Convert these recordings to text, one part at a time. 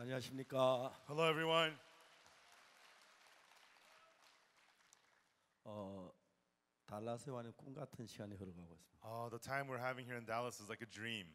안녕하십니까. Hello, everyone. 달라스에 와는 꿈 같은 시간이 흘러가고 있습니다. The time we're having here in Dallas is like a dream.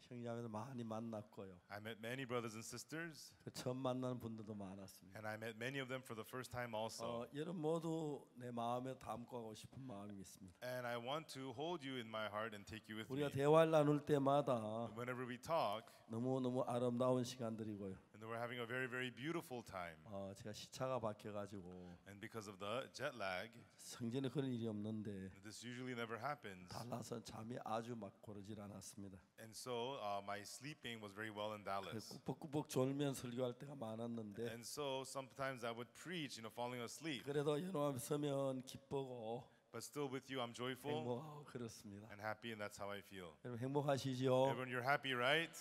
형제자매들 많이 만났고요. I met many brothers and sisters, 처음 만나는 분들도 많았습니다. and I met many of them for the first time also. 여러분 모두 내 마음에 담고 가고 싶은 마음이 있습니다. And I want to hold you in my heart and take you with 우리가 me. 대화를 나눌 때마다 Whenever we talk, 너무 아름다운 시간들이고요. and we're having a very, very beautiful time. 제가 시차가 바뀌어가지고 And because of the jet lag, 성전에 그런 일이 없는데 this usually never happens. 달라스는 잠이 아주 막 고르질 않았습니다. And so my sleeping was very well in Dallas. 꾸벅꾸벅 졸면 설교할 때가 많았는데 And so sometimes I would preach, falling asleep. 그래도 여러분 앞에 서면 기쁘고 But still with you, I'm joyful 행복하고 그렇습니다. and happy, and that's how I feel. 여러분 행복하시죠? Everyone, you're happy, right?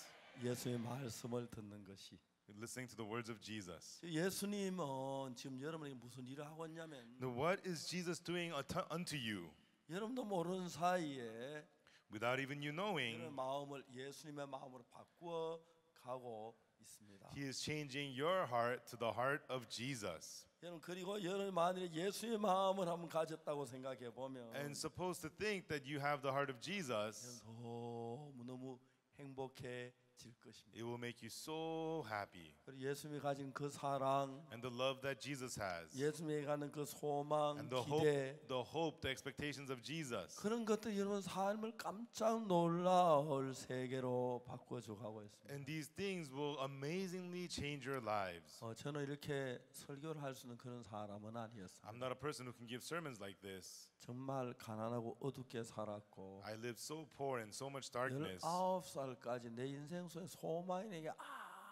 예수의 말씀을 듣는 것이. Listening to the words of Jesus. 예수님은 지금 여러분에게 무슨 일을 하고 있냐면 Now, what is Jesus doing unto you? 여러분도 모르는 사이에 Without even you knowing, 여러분 마음을 예수님의 마음으로 바꾸어 가고 있습니다. He is changing your heart to the heart of Jesus. 여러분 그리고 여러분 만일에 예수의 마음을 한번 가졌다고 생각해 보면 And supposed to think that you have the heart of Jesus, 너무 행복해질 것입니다. it will make you so happy. 그리고 예수님이 가진 그 사랑, And the love that Jesus has, 예수님이 가는 그 소망, and the 기대, hope, the expectations of Jesus. 그런 것들이 여러분 삶을 깜짝 놀라울 세계로 바꿔줘 가고 있습니다. And these things will amazingly change your lives. 저는 이렇게 설교를 할 수 있는 그런 사람은 아니었습니다. I'm not a person who can give sermons like this. 정말 가난하고 어둡게 살았고 I lived so poor in so much darkness. 19살까지 내 인생 속에 소망이 내게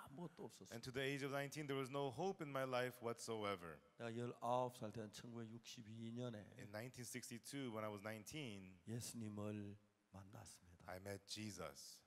아무것도 없었어요. And to the age of 19, there was no hope in my life whatsoever. 내가 19살 때 1962년에 In 1962, when I was 19, 예수님을 만났습니다. I met Jesus.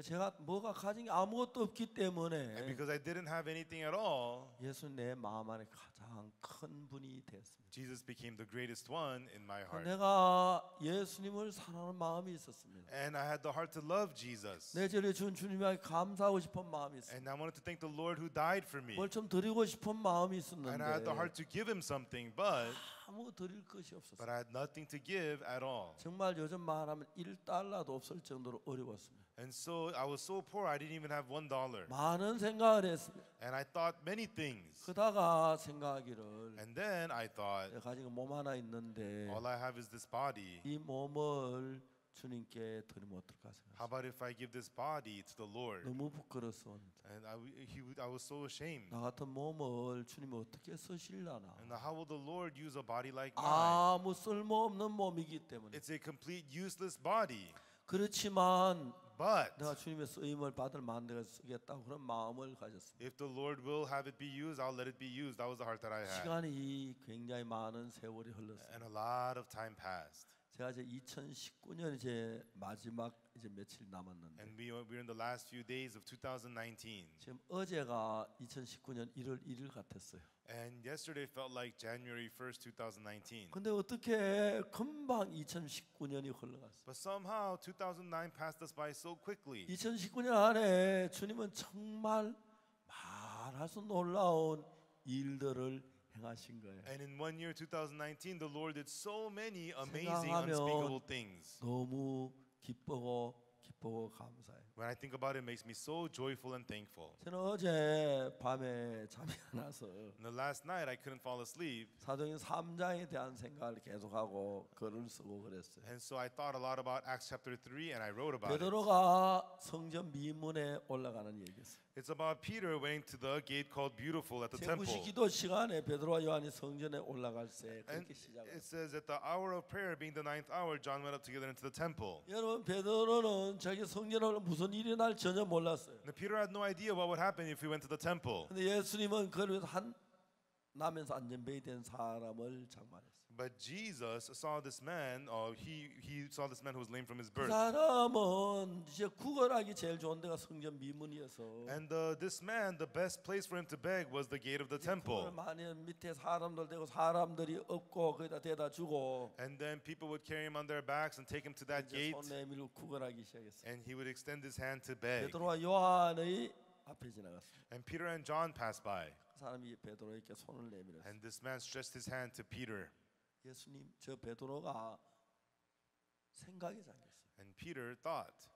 제가 뭐가 가진 게 아무것도 없기 And 때문에 because I didn't have anything at all, 예수 내 마음 안에 가장 큰 분이 됐습니다. Jesus became the greatest one in my heart. 내가 예수님을 사랑하는 마음이 있었습니다. And I had the heart to love Jesus. 내 죄를 준 주님에게 감사하고 싶은 마음이 있었습니다. And I wanted to thank the Lord who died for me. 뭘 좀 드리고 싶은 마음이 And I had the heart 있었는데 to give him something, but 아무 드릴 것이 I 없었어요. had nothing to give at all. 정말 요즘 말하면 1달러도 없을 정도로 어려웠습니다. And so I was so poor, I didn't even have $1. 많은 생각을 했습니다. And I thought many things. 그러다가 생각하기를 And then I thought, 내가 가진 몸 하나 있는데 all I have is this body. 이 몸을 주님께 드리면 어떨까 생각했어요. How about if I give this body to the Lord? 너무 부끄러웠습니다. And I was so ashamed. 나 같은 몸을 주님이 어떻게 쓰실라나. And how will the Lord use a body like mine? 아무 쓸모없는 몸이기 때문에. It's a complete useless body. 그렇지만 But 내가 주님의 쓰임을 받을 만한 내가 쓰겠다고 그런 마음을 가졌습니다. if the Lord will have it be used, I'll let it be used. That was the heart that I had. 시간이 굉장히 많은 세월이 흘렀어요. And a lot of time passed. 제가 이제 2019년 이제 마지막 이제 며칠 남았는데 And we're in the last few days of 2019. 지금 어제가 2019년 1월 1일 같았어요. And yesterday felt like January 1st, 2019. 근데 어떻게 금방 2019년이 흘러갔어요. But somehow 2009 passed us by so quickly. 2019년 안에 주님은 정말 말할 수 놀라운 일들을 행하신 거예요. And in one year, 2019, the Lord did so many amazing, 생각하면 unspeakable things. 너무 기쁘고 감사해요. When I think about it, it makes me so joyful and thankful. 저는 어제 밤에 잠이 안 와서 And the last night, I couldn't fall asleep. 사도행 3장에 대한 생각을 계속하고 글을 쓰고 그랬어요. And so I thought a lot about Acts chapter 3, and I wrote about it. 베드로가 성전 미문에 올라가는 얘기였어요. It's about Peter went to the gate called Beautiful at the temple. 제9시 기도 시간에 베드로와 요한이 성전에 올라갈 때 And 그렇게 시작해요. it says at the hour of prayer, being the 9th hour, John went up together into the temple. 여러분 베드로는 자기 성전에 올라 무슨 일이 날 전혀 몰랐어요. Now Peter had no idea what would happen if he went to the temple. 근데 예수님은 그를 나면서 안전뱅이 된 사람을 장만했어요. But Jesus saw this man, he saw this man who was lame from his 그 birth. 사람은 이제 구걸하기 제일 좋은 데가 성전 미문이어서 And this man, the best place for him to beg was the gate of the 구걸 temple. 많이 밑에 사람들 대고 사람들이 업고 거기다 대다 주고 And then people would carry him on their backs and take him to that 이제 gate, 손 내밀고 구걸하기 시작했어요. and he would extend his hand to beg. 베드로와 요한의 앞에 지나갔습니다. And Peter and John passed by. 그 사람이 베드로에게 손을 내밀었어요. And this man stretched his hand to Peter. 예수님, 저 베드로가 생각에 잠겼어요. And Peter thought,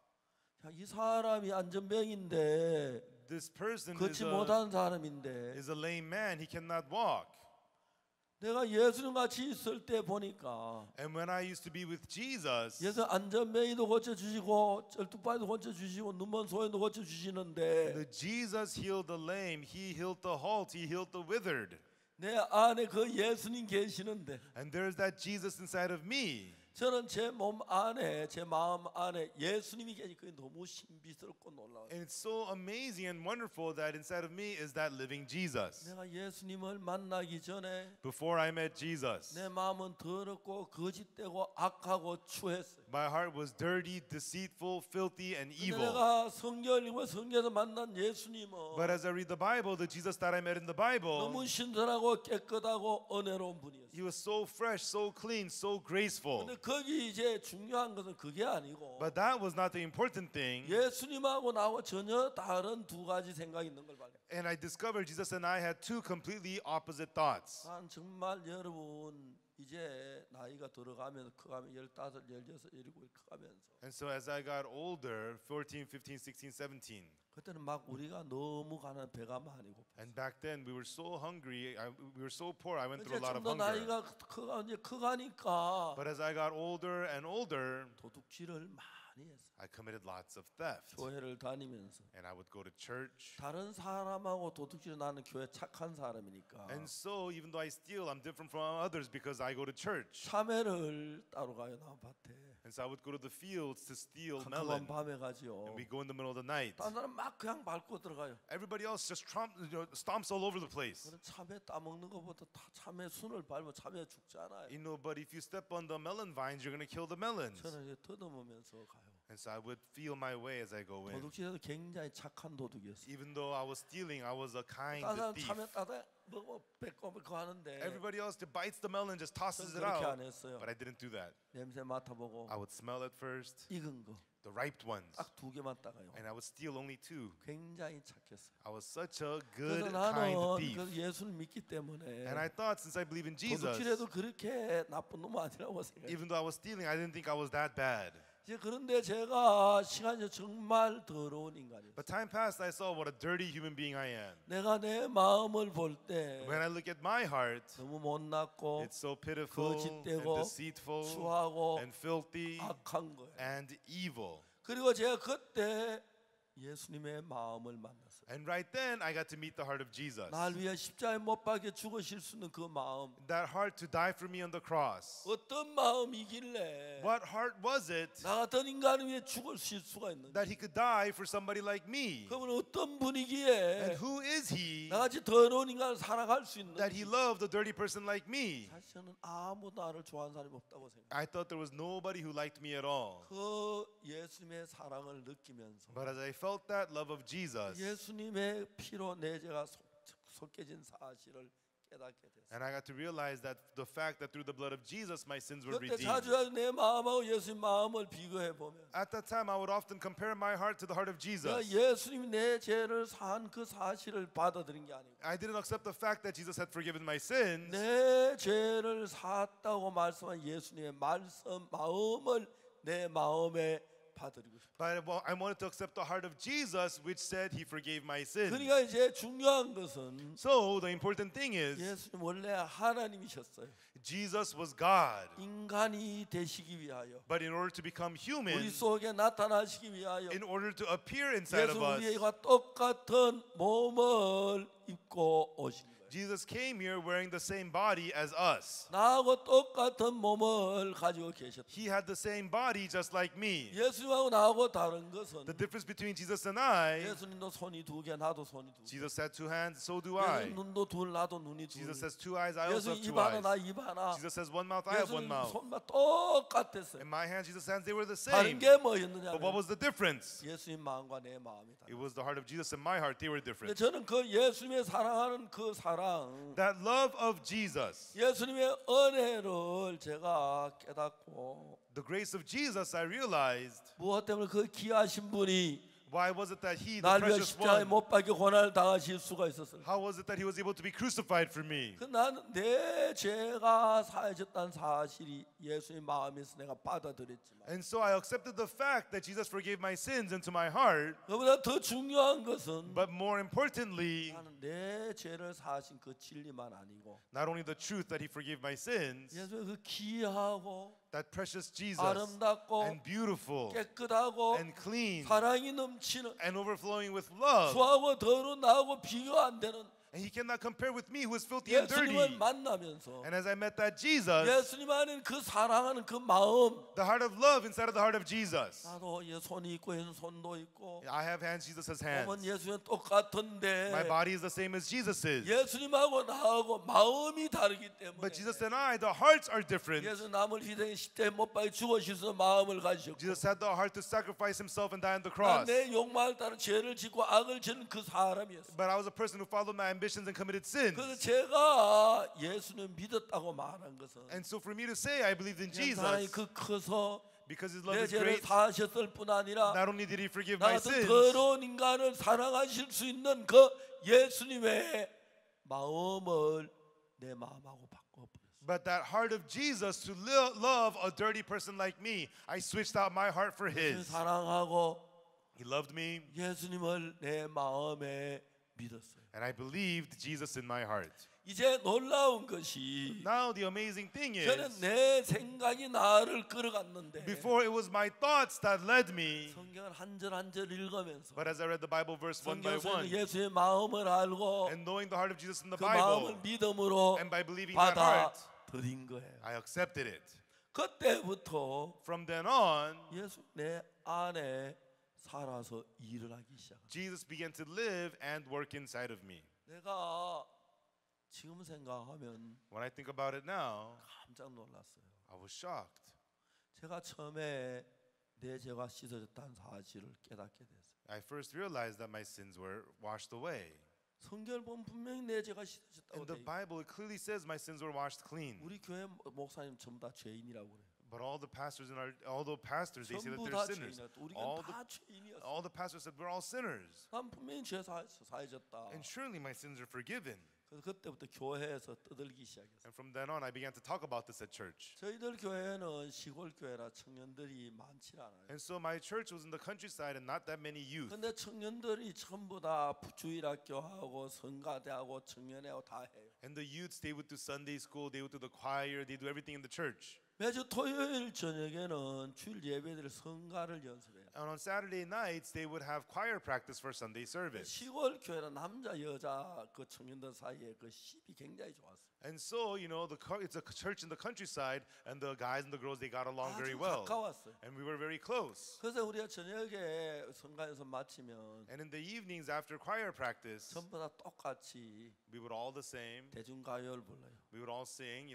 야, 이 사람이 안전병인데 this person 걷지 못하는 사람인데 is a lame man. He cannot walk. 내가 예수님 같이 있을 때 보니까 And when I used to be with Jesus, 예수 안전병이도 고쳐주시고 쩔뚝발도 고쳐주시고 눈먼 소년도 고쳐주시는데 the Jesus healed the lame. He healed the halt. He healed the withered. 내 안에 그 예수님 계시는데 And there's that Jesus inside of me. 저는 제 몸 안에 제 마음 안에 예수님이 계시니까 너무 신비스럽고 놀라워요. And it's so amazing and wonderful that inside of me is that living Jesus. 내가 예수님을 만나기 전에 Before I met Jesus, 내 마음은 더럽고 거짓되고 악하고 추했어요. my heart was dirty, deceitful, filthy, and 근데 evil. 내가 성경을 읽고 성경에서 만난 예수님은 But as I read the Bible, the Jesus that I met in the Bible, 너무 신선하고 깨끗하고 은혜로운 분이었어요. he was so fresh, so clean, so graceful. 근데 거기 이제 중요한 것은 그게 아니고 But that was not the important thing. 예수님하고 나하고 전혀 다른 두 가지 생각이 있는 걸 발견. And I discovered Jesus and I had two completely opposite thoughts. 난 정말 여러분 이제 나이가 들어가면서 커가면 15, 16, 17 커가면서 And so as I got older, 14, 15, 16, 17, 그때는 막 우리가 너무 가난 배가 많이 고파. and back then we were so hungry, we were so poor, I went through 이제 a lot 좀 of 더 hunger. 나이가 이제 커가니까 But as I got older and older, 도둑질을 많이 했어. I committed lots of theft. 교회를 다니면서 And I would go to church. 다른 사람하고 도둑질 나는 교회 착한 사람이니까 And so even though I steal, I'm different from others because I go to church. 참외를 따러 가요 나 밭에. And so I would go to the fields to steal 깜깜한 melon. 밤에 가지요. And we go in the middle of the night. 다른 사람 막 그냥 밟고 들어가요. Everybody else just stomps all over the place. 그런 참외 따먹는 것보다 다 참외 순을 밟으면 참외 죽잖아요. You know, but if you step on the melon vines, you're going to kill the melons. 저는 이제 더듬으면서 가요. And so I would feel my way as I go in. 도둑질에도 굉장히 착한 도둑이었어요. Even though I was stealing, I was a kind 다른 사람 thief. 참외 따다 먹어 뺏고 그거 하는데 Everybody else bites the melon, just tosses 저는 it 그렇게 out. 안 했어요. But I didn't do that. 냄새 맡아보고 I would smell it first, 익은 거 the ripe ones, 딱 2개만 따가요. and I would steal only 2. 굉장히 착했어요. I was such a good, 그래서 kind 나는 thief. 그 예수를 믿기 때문에 And I thought since I believe in Jesus, 도둑질해도 그렇게 나쁜 놈 아니라고 생각해요. even though I was stealing, I didn't think I was that bad. 이제 그런데 제가 시간이 정말 더러운 인간이었어요. But time passed, I saw what a dirty human being I am. 내가 내 마음을 볼 때 When I look at my heart, 너무 못났고 it's so pitiful and 거짓되고 deceitful 추하고 and filthy 악한 거예요. and evil. 그리고 제가 그때 예수님의 마음을 만났어요. And right then, I got to meet the heart of Jesus. 날 위해 십자가에 못 박혀 죽으실 수 있는 그 마음. That heart to die for me on the cross. 어떤 마음이길래 What heart was it 나 같은 인간을 위해 죽을 수가 있는지. that he could die for somebody like me? 그러면 어떤 And 분이기에 who is he 나같이 더러운 인간을 살아갈 수 있는지. that he loved a dirty person like me? 사실 저는 아무도 나를 좋아하는 사람이 없다고 생각해요. I thought there was nobody who liked me at all. 그 예수님의 사랑을 느끼면서 But as I felt that love of Jesus, 예수님의 피로 내 죄가 속해진 사실을 깨닫게 됐어요. and I got to realize that the fact that through the blood of Jesus my sins were 그때 redeemed. 자주 내 마음하고 예수님 마음을 비교해 보면 At that time, I would often compare my heart to the heart of 내가 Jesus. 예수님이 내 죄를 산 그 사실을 받아들인 게 아니고 I didn't accept the fact that Jesus had forgiven my sins. 내 죄를 샀다고 말씀한 예수님의 말씀 마음을 내 마음에 받아들이고 싶어요. But I wanted to accept the heart of Jesus, which said he forgave my sins. 그러니까 이제 중요한 것은 So the important thing is, 예수님 원래 하나님이셨어요. Jesus was God. 인간이 되시기 위하여 But in order to become human, 우리 속에 나타나시기 위하여 in order to appear inside 예수 of us, 우리와 똑같은 몸을 입고 오신 거예요. Jesus came here wearing the same body as us. 나하고 똑같은 몸을 가지고 계셨다. He had the same body just like me. 예수님하고 나하고 다른 것은 The difference between Jesus and I, 예수님도 손이 2개, 나도 손이 2개. Jesus had 2 hands, so do I. 예수님 눈도 둘, 나도 눈이 둘. Jesus has 2 eyes, I also 예수님 have 입 2 하나, 나 eyes. 입 하나. Jesus has 1 mouth, I have 1 예수님 mouth. 손만 똑같았어요. In my hands, Jesus' hands, they were the 다른 same. 게 뭐였느냐? But what was the difference? 예수님 마음과 내 마음이 It 달라. was the heart of Jesus and my heart, they were 근데 different. 저는 그 예수님의 사랑하는 그 사랑, That love of Jesus, 예수님의 은혜를 제가 깨닫고 the grace of Jesus, I realized 무엇 때문에 그 귀하신 분이 Why was it that he, the 날 위해 precious 십자가에 one, 못 박혀 고난을 당하실 수가 있었을까? how was it that he was able to be crucified for me? 그 나는 내 죄가 사해졌다는 사실이 예수의 마음에서 내가 받아들였지만 And so I accepted the fact that Jesus forgave my sins into my heart. 그보다 더 중요한 것은 But more importantly, 나는 내 죄를 사하신 그 진리만 아니고 not only the truth that he forgave my sins, 예수의 그 귀하고 that precious Jesus 아름답고 and beautiful 깨끗하고 and clean 사랑이 넘치는 and overflowing with love. 수하고 더러운 나하고 비교 안 되는 And he cannot compare with me who is filthy and 예수님을 dirty. 만나면서 And as I met that Jesus, 예수님 안에 그 사랑하는 그 마음 the heart of love inside of the heart of Jesus. 나도 예 손이 있고 예수 손도 있고 I have hands, Jesus has 몸은 hands. 예수는 똑같은데 My body is the same as Jesus's. 예수님하고 나하고 마음이 다르기 때문에 But Jesus and I, the hearts are different. 예수 남을 희생해 십자가에 못 박혀 죽으셔서 마음을 가지셨고 Jesus had the heart to sacrifice himself and die on the cross. 내 욕망을 따라 죄를 짓고 악을 짓는 그 사람이었어요. But I was a person who followed my ambitions and committed sins. 그래서 제가 예수님 믿었다고 말한 것은 And so for me to say I believed in 사랑이 Jesus, 그 커서 because his love 내 is 죄를 great, 사하셨을 뿐 아니라 not only did he forgive 나 my 같은 sins, 더러운 인간을 사랑하실 수 있는 그 예수님의 마음을 내 마음하고 바꿔버렸어요. but that heart of Jesus to love a dirty person like me, I switched out my heart for his. 사랑하고 He loved me, 예수님을 내 마음에 믿었어요. and I believed Jesus in my heart. 이제 놀라운 것이 Now the amazing thing 저는 is, 내 생각이 나를 끌어갔는데 before it was my thoughts that led me, 성경을 한 절 한 절 읽으면서 but as I read the Bible verse one by 성경에서 one, 예수의 마음을 알고 and knowing the heart of Jesus in the 그 마음을 Bible, 믿음으로 and by believing that heart, 받아들인 거예요. I accepted it. 그때부터 From then on, 예수 내 안에 살아서 일을 하기 시작합니다. Jesus began to live and work inside of me. 내가 지금 생각하면 When I think about it now, 깜짝 놀랐어요. I was shocked. 제가 처음에 내 죄가 씻어졌다는 사실을 깨닫게 됐어요. I first realized that my sins were washed away. 성경을 보면 분명히 내 죄가 씻어졌다고 In the 돼 있어요. Bible, it clearly says my sins were washed clean. 우리 교회 목사님 전부 다 죄인이라고 그래요. But all the pastors they say that 전부 they're 다 sinners. 죄인이야. 우리가 All 다 죄인이었어. All the pastors said we're all sinners. 난 분명히 죄 사해졌다. And surely my sins are forgiven. 그래서 그때부터 교회에서 떠들기 시작했어요. And from then on, I began to talk about this at church. 저희들 교회는 시골 교회라 청년들이 많지 않아요. And so my church was in the countryside and not that many youth. 근데 청년들이 전부 다 주일학교하고 성가대하고 청년회하고 다 해요. And the youths, they would do Sunday school, they would do the choir, they do everything in the church. 매주 토요일 저녁에는 주일 예배들 성가를 연습해요. And on Saturday nights, they would have choir practice for Sunday service. 시골 교회는 남자 여자 그 청년들 사이에 그 시비 굉장히 좋았어요. And so, it's a church in the countryside, and the guys and the girls, they got along very 아주 well. 가까웠어요. And we were very close. 그래서 우리가 저녁에 성가 연습 마치면 And in the evenings after choir practice, 전부 다 똑같이 we would all the same. 대중가요를 불러요. We would all sing,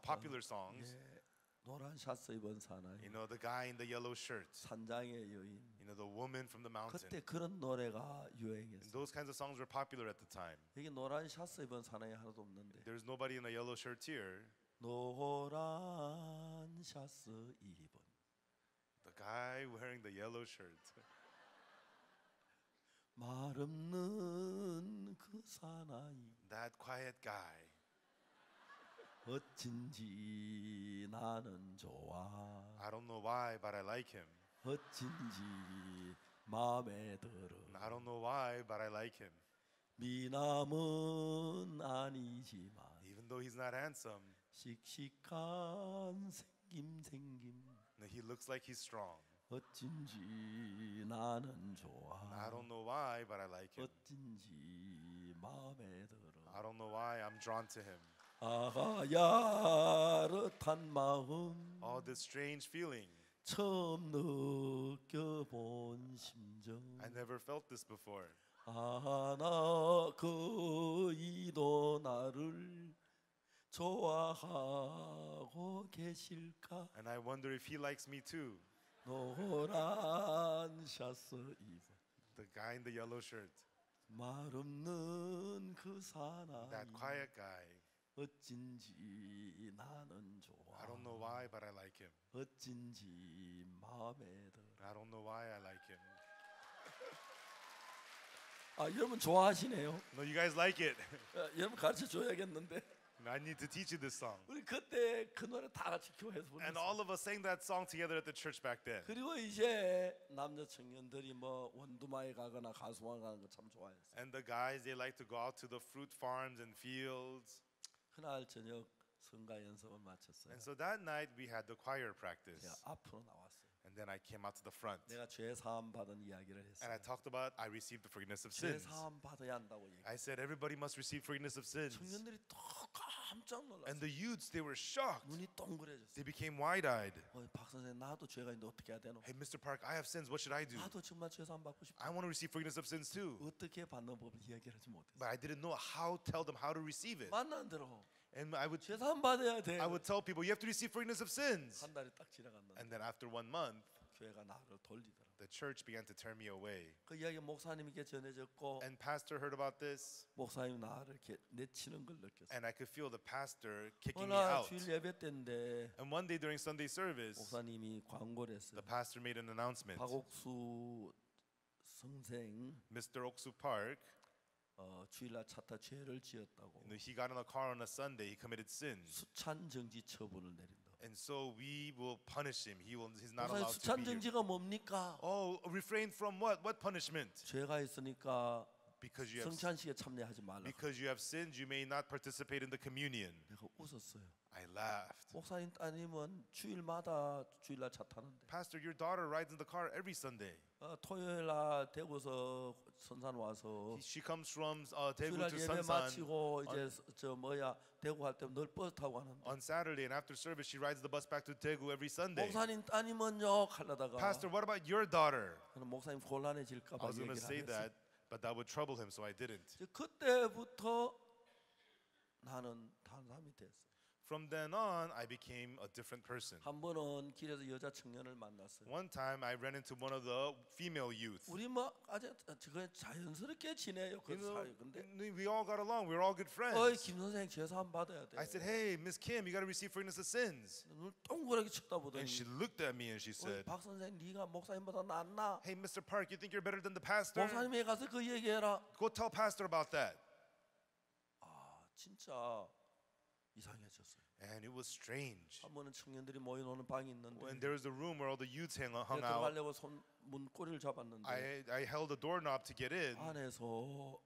popular songs. 예, 노란 샤스 입은 사나이, The guy in the yellow shirt. 산장의 여인. The woman from the mountain. 그때 그런 노래가 And 유행했어요. those kinds of songs were popular at the time. 여기 노란 샤스 입은 사나이 하나도 없는데 There's nobody in a yellow shirt here. 노란 샤스 입은 The guy wearing the yellow shirt. 말 없는 그 사나이 That quiet guy. 어쩐지 나는 좋아 I don't know why, but I like him. 어쩐지 마음에 들어 I don't know why, but I like him. 미남은 아니지만 Even though he's not handsome, 씩씩한 생김 he looks like he's strong. 어쩐지 나는 좋아 I don't know why, but I like him. 어쩐지 마음에 들어 I don't know why, I'm drawn to him. 아가 야릇한 마음 All this strange feeling. 처음 느껴본 심정 I never felt this before. 아나 그이도 나를 좋아하고 계실까 And I wonder if he likes me too. 노란 샤스 입은 The guy in the yellow shirt. 말 없는 그 That 사나이 quiet guy. 어쩐지 나는 좋아 I don't know why, but I like him. 어쩐지 마음에 들어 I don't know why I like him. 아, 여러분 좋아하시네요. No, you guys like it. 여러분 가르쳐 줘야겠는데. I need to teach you this song. 우리 그때 그 노래 다 같이 교회에서 And 불렀어요. all of us sang that song together at the church back then. 그리고 이제 남녀 청년들이 뭐 원두마에 가거나 가수원 가는 거 참 좋아했어요. And the guys, they like to go out to the fruit farms and fields. 그날 저녁 성가 연습을 마쳤어요. And so that night we had the choir practice. 제가 앞으로 나왔어요. And then I came out to the front. 내가 죄 사함 받은 이야기를 And I 했어요. talked about I received the forgiveness of 죄 sins. 사함 받아야 한다고 얘기. I said everybody must receive forgiveness of sins. 청년들이 또 깜짝 And 놀랐어요. the youths, they were shocked. 눈이 동그래졌어요. They became wide-eyed. 박 선생 나도 죄가 있는데 어떻게 해야 되노? Hey, Mr. Park, I have sins. What should I do? 나도 정말 죄 사함 받고 싶어. I want to receive forgiveness of sins too. 어떻게 받는 법을 이야기를 하지 못했어요. But I didn't know how to tell them how to receive it. 만난 대로 And I would 죄 사함 받아야 돼. I would tell people, you have to receive forgiveness of sins. 한 달이 딱 지나갔는데 And then after 1 month, 교회가 나를 돌리더라. the church began to turn me away. 그 이야기 목사님께 전해졌고 And pastor heard about this, 목사님 나를 이렇게 내치는 걸 느꼈어요. and I could feel the pastor kicking me 어느 out. 주일 예배 때인데 And one day during Sunday service, 목사님이 광고를 했어요. the pastor made an announcement. 박옥수 선생 Mr. Oksu Park, 주일날 차타 죄를 지었다고 he got in a car on a Sunday, he committed sins. 수찬 정지 처분을 내린다. And so we will punish him. He's not 목사님 allowed to 수찬 be here. 정지가 뭡니까? Oh, refrain from what? What punishment? 죄가 있으니까 Because you have 성찬식에 참여하지 말라. because you have sinned, you may not participate in the communion. 내가 웃었어요. I laughed. 목사님 따님은 주일마다 주일날 차 타는데 Pastor, your daughter rides in the car every Sunday. 토요일날 대구서 선산 와서 She comes from Daegu 주일날 to 예배 Sansan 마치고 이제 저 뭐야 대구 할 때 늘 버스 타고 가는데 on Saturday, and after service, she rides the bus back to Daegu every Sunday. 목사님 따님은요 하려다가 Pastor, what about your daughter? 저는 목사님 곤란해질까 I 봐 was going to 얘기를 say 안 했어요. that, but that would trouble him, so I didn't. 이제 그때부터 나는 다른 사람이 됐어. From then on, I became a different person. 한 번은 길에서 여자 청년을 만났어요. One time, I ran into one of the female youth. 우리 뭐 아주 그냥 자연스럽게 지내요 그 사이. 근데 We all got along. We were all good 어이 friends. 김 선생 죄사함 받아야 돼. I said, hey, Miss Kim, you got to receive forgiveness of sins. 눈을 동그랗게 쳐다보더니 And she looked at me and she 어이 said, 박 선생 네가 목사님보다 낫나? hey, Mr. Park, you think you're better than the pastor? 목사님에 가서 그 얘기해라. Go tell pastor about that. 아 진짜 이상해졌어요. And it was strange. 한 번은 청년들이 모여놓는 방이 있는데 When there was a room where all the youths hung out, 들어가려고 문 꼬리를 잡았는데 I held the doorknob to get in. 안에서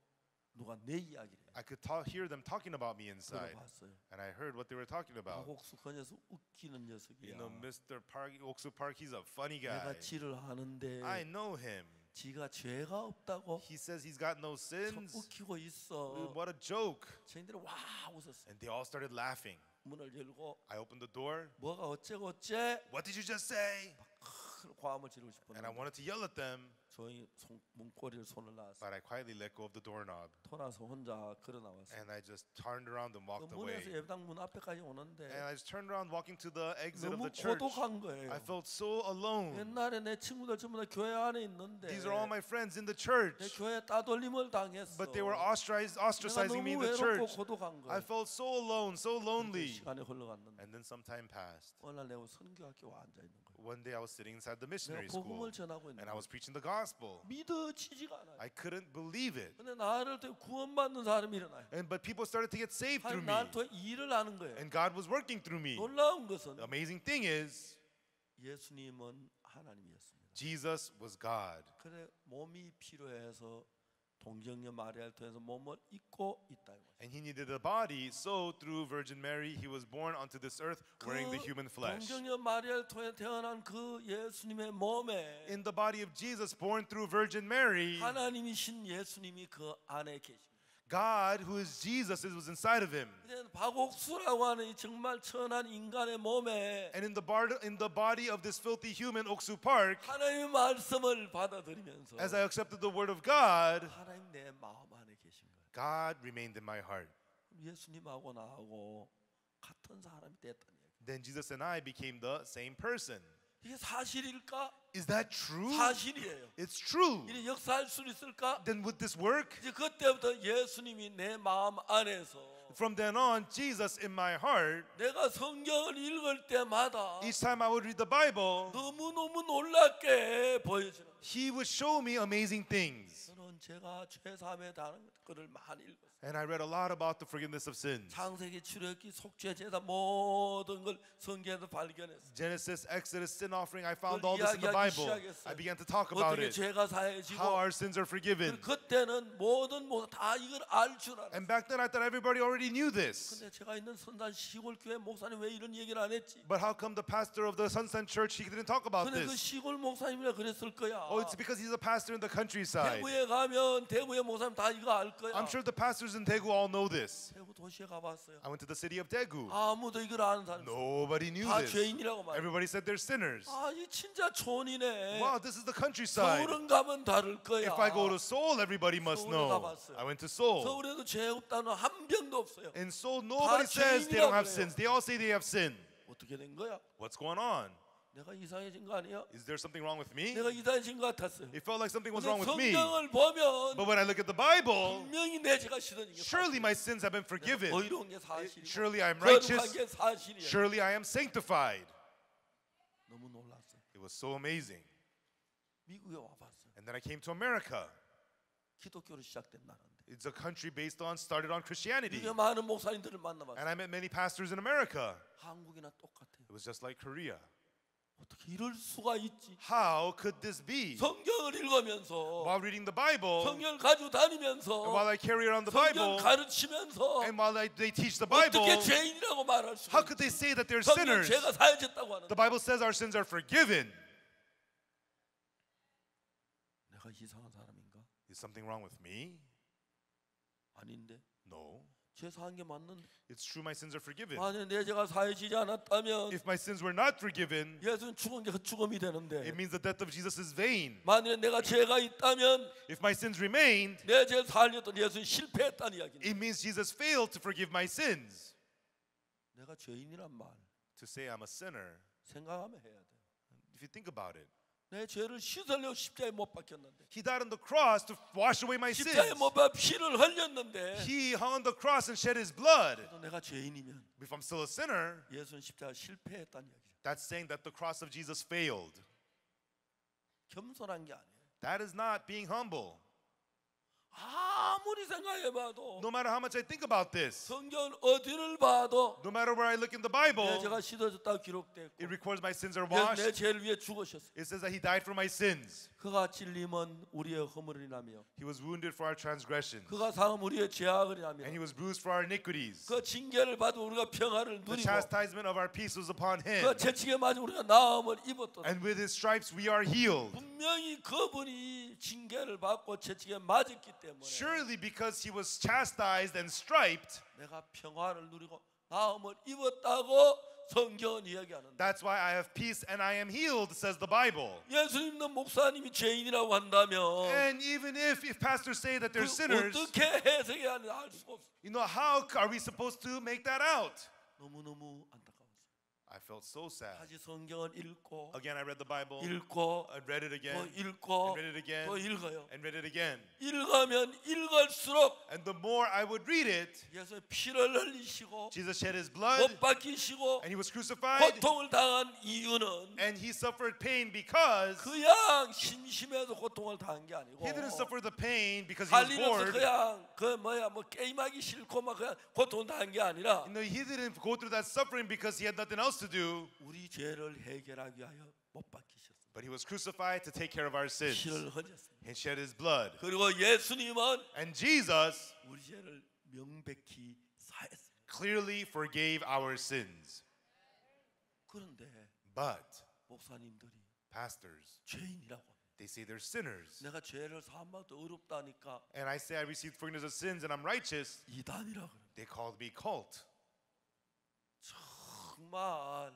누가 내 이야기를 I could hear them talking about me inside. 들어봤어요. And I heard what they were talking about. 박옥수 그 녀석 웃기는 녀석이야. You know, Mr. Park, Oksu Park, he's a funny guy. 내가 지를 하는데 I know him. 지가 죄가 없다고 He says he's got no 참 sins. 웃기고 있어. What a joke. 쟤들이 와 웃었어. And they all started laughing. 문을 열고 I opened the door. 뭐가 어째고 어째 What did you just say? 큰 과음을 지르고 And I 싶었는데 wanted to yell at them, 조용히 문고리를 손을 놨어. but I quietly let go of the doorknob. 돌아서 혼자 걸어 나왔어. And I just turned around and 그 walked 문에서 away. 예배당 문 앞에까지 오는데 And I just turned around walking to the exit of 너무 the church. 고독한 거예요. I felt so alone. 옛날에 내 친구들 전부 다 교회 안에 있는데 These are all my friends in the 내 church. 교회 따돌림을 당했어. But they were 내가 ostracizing me in 너무 the 외롭고 church. 고독한 I 거야. felt so alone, so lonely. 시간이 흘러갔는데 And then some time passed. 어느 날 내가 선교학교 와 앉아 있는 거야. One day I was sitting inside the 내가 missionary school 복음을 전하고 있는 and I 거야. was preaching the gospel. 믿어지지가 않아요. I couldn't believe it. 근데 나를 통해 구원받는 사람이 일어나요. But people started to get saved through 하나님 me. 나를 통해 일을 하는 거예요. And God was working through me. 놀라운 것은 The amazing thing is, 예수님은 하나님이었습니다. Jesus was God. 그래 몸이 필요해서 동정녀 마리아를 통해서 몸을 입고 있다 이거죠. And he needed a body, so through Virgin Mary, he was born onto this earth wearing the human flesh. 동정녀 마리아를 통해 태어난 그 예수님의 몸에 In the body of Jesus, born through Virgin Mary, 하나님이신 예수님이 그 안에 계십니다. God, who is Jesus, was inside of him. 그래서 박옥수라고 하는 이 정말 천한 인간의 몸에 And in the body of this filthy human, Oksu Park, 하나님의 말씀을 받아들이면서 as I accepted the word of God, 하나님 내 마음 안에 계신 거예요. God remained in my heart. 예수님하고 나하고 같은 사람이 됐다는 얘기. Then Jesus and I became the same person. 이게 사실일까? Is that true? 사실이에요. It's true. 이게 역사할 수 있을까? Then would this work? 이제 그때부터 예수님이 내 마음 안에서 From then on, Jesus in my heart, 내가 성경을 읽을 때마다 each time I would read the Bible, 너무너무 놀랍게 보여지는 he would show me amazing things. 저는 그런 제가 죄사함에 대한 것을 많이 읽었어요. And I read a lot about the forgiveness of sins. 창세기, 출애굽기, 속죄, 제사 모든 걸 성경에서 발견했어요. Genesis, Exodus, sin offering, I found 그걸 all this in the 이야기하기 Bible. 시작했어요. I began to talk about 어떻게 it, 죄가 사해지고 how our sins are forgiven. 그때는 모든 다 이걸 알 줄 알았어요. And back then I thought everybody already knew this. 근데 제가 있는 선단 시골 교회 목사님 왜 이런 얘기를 안 했지? But how come the pastor of the Sunset Church, he didn't talk about 근데 그 this? 시골 목사님이라 그랬을 거야. Oh, it's because he's a pastor in the countryside. 대구에 가면 대구의 목사님 다 이거 알 거야. I'm sure the pastors in Daegu all know this. 대구 도시에 가봤어요. I went to the city of Daegu. 아무도 이걸 아는 사람 없어. Nobody knew 다 this. 죄인이라고 말해. Everybody said they're sinners. 아, 이 진짜 촌이네. Wow, this is the countryside. 서울은 가면 다를 거야. If I go to Seoul, everybody must 서울에 know. 가봤어요. I went to Seoul. 서울에도 죄 없다는 한 병도 없어요. In Seoul, nobody says they don't have sins. They all say they have sin. 어떻게 된 거야? What's going on? 내가 이상해진 거 아니야? Is there something wrong with me? 내가 이상해진 것 같았어요. It felt like something was 근데 wrong with me. 성경을 보면 But when I look at the Bible, 분명히 내 죄가 씻어진 게 surely my sins have been forgiven. 의로운 게 사실이고 Surely I am 거룩한 righteous. 게 사실이야. Surely I am sanctified. 너무 놀랐어요. It was so amazing. 미국에 와봤어요. And then I came to America. 기독교로 시작된 나라인데 It's a country started on Christianity. 미국에 많은 목사님들을 만나봤어요. And I met many pastors in America. 한국이나 똑같아요. It was just like Korea. 어떻게 이럴 수가 있지? How could this be? 성경을 읽으면서 While reading the Bible, 성경을 가지고 다니면서 while I carry around the 성경 Bible, 가르치면서 and while they teach the Bible, 어떻게 죄인이라고 말할 수 how 있지? could they say that they're 성경 sinners? 죄가 사해졌다고 하는데 The Bible says our sins are forgiven. 내가 이상한 사람인가? Is something wrong with me? 아닌데 No. 죄 사한 게 맞는데 It's true my sins are forgiven. 만약 내 죄가 사해지지 않았다면 If my sins were not forgiven, 예수는 죽은 게 헛죽음이 되는데 it means the death of Jesus is vain. 만약 내가 죄가 있다면 If my sins remained, 내 죄 살렸던 예수는 실패했다는 이야기입니다. it means Jesus failed to forgive my sins. 내가 죄인이란 말 To say I'm a sinner, 생각하면 해야 돼. if you think about it, 내 죄를 씻으려고 십자가에 못 박혔는데 He died on the cross to wash away my 십자가에 sins. 못 박혀 피를 흘렸는데 He hung on the cross and shed His blood. 또 내가 죄인이면 If I'm still a sinner, 예수는 십자가 실패했다는 얘기죠. that's saying that the cross of Jesus failed. 겸손한 게 아니에요. That is not being humble. 아무리 생각해봐도 No matter how much I think about this, 성경 어디를 봐도 no matter where I look in the 내 Bible, 죄가 씻어졌다고 기록됐고 it records my sins are 내 washed. 죄를 위해 죽으셨어요. It says that He died for my sins. 그가 찔림은 우리의 허물이라며 He was wounded for our transgressions, 그가 상함 우리의 죄악이라며 and He was bruised for our iniquities. 그 징계를 받아 우리가 평안을 The 누리고 chastisement of our peace was upon Him, 그 채찍에 맞아 우리가 나음을 입었다. and with His stripes we are healed. 분명히 그분이 징계를 받고 채찍에 맞았기 때문에 Surely because He was chastised and striped, 내가 평안을 누리고 나음을 입었다고 성경은 이야기하는데 that's why I have peace and I am healed, says the Bible. 예수 믿는 목사님이 죄인이라고 한다면 And even if pastors say that they're 그 sinners, 어떻게 해석해야 하는지 알 수가 없어. how are we supposed to make that out? 너무너무 안타까웠어요. I felt so sad. 다시 성경을 읽고 Again, I read the Bible, 읽고 I read it 또 again, 읽고 and read it again, 또 읽어요. and read it again. 읽으면 읽을수록 And the more I would read it, 예수 피를 흘리시고 Jesus shed His blood, 못 박히시고 and He was crucified, 고통을 당한 이유는 and He suffered pain because 그냥 심심해서 고통을 당한 게 아니고 He didn't suffer the pain because He was 할일에서 bored. 그냥 그 뭐 게임하기 싫고 막 그냥 고통을 당한 게 아니라 He didn't go through that suffering because He had nothing else to do. 우리 죄를 해결하기 위하여 못 박히셨어요. But He was crucified to take care of our sins 피를 흘렸습니다. and shed His blood. 그리고 예수님은 And Jesus 우리 죄를 명백히 사했어요. clearly forgave our sins. 그런데 But 목사님들이 pastors, 죄인이라고 합니다. they say they're sinners. 내가 죄를 사함받도 어렵다니까 And I say I received forgiveness of sins and I'm righteous. 이단이라고 그래요. They called me cult. 정말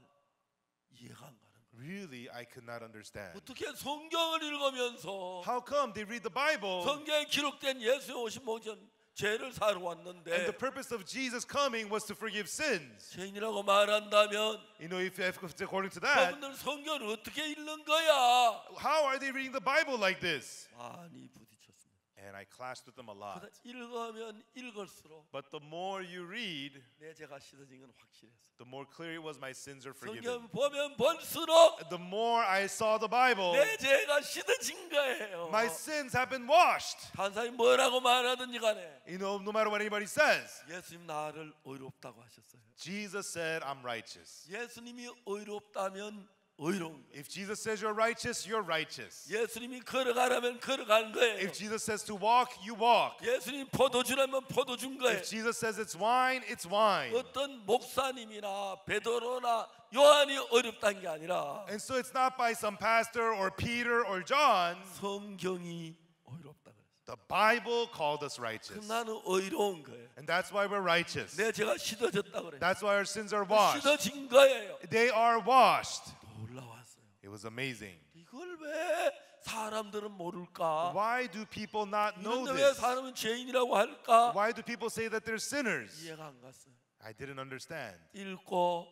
이해가 안 가는 거예요. Really, I could not understand. 어떻게 성경을 읽으면서 How come they read the Bible 성경에 기록된 예수의 오신 목적은 죄를 사러 and the 왔는데 purpose of Jesus coming was to forgive sins? 죄인이라고 말한다면 If according to that, 그분들 성경을 어떻게 읽는 거야? how are they reading the Bible like this? 많이 부딪혔습니다. and I clashed with them a lot. 그래서 읽으면 읽을수록 But the more you read, 내 죄가 씻어진 건 확실했어. the more clear it was my sins are forgiven. 성경 보면 볼수록 The more I saw the Bible, 내 죄가 씻어진 거예요. my sins have been washed. 판사님 뭐라고 말하든지 간에 No matter what anybody says, 예수님 나를 의롭다고 하셨어요. Jesus said, I'm righteous. 예수님이 의롭다면 의로운 거예요. If Jesus says you're righteous, you're righteous. 예수님이 걸어가라면 걸어가는 거예요. If Jesus says to walk, you walk. 예수님 포도 주라면 포도 준 거예요. If Jesus says it's wine, it's wine. 어떤 목사님이나 베드로나 요한이 어렵다는 게 아니라 And so it's not by some pastor or Peter or John. 성경이 어렵다 그랬어요. The Bible called us 그 righteous. 나는 의로운 거예요. And that's why we're righteous. 내 죄가 씻어졌다 그래요. That's why our sins are washed. 씻어진 거예요. They are washed. 놀라웠어요. It was amazing. 이걸 왜 사람들은 모를까? Why do people not know 이런데 왜 this? 사람은 죄인이라고 할까? Why do people say that they're sinners? 이해가 안 갔어요. I didn't understand. 읽고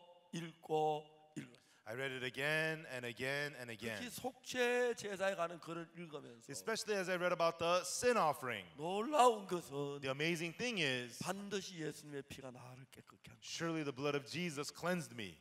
I read it again and again and again. 특히 속죄 제사에 가는 글을 읽으면서 Especially as I read about the sin offering. 놀라운 것은 The amazing thing is, 반드시 예수님의 피가 나를 깨끗게 한다. surely the blood of Jesus cleansed me.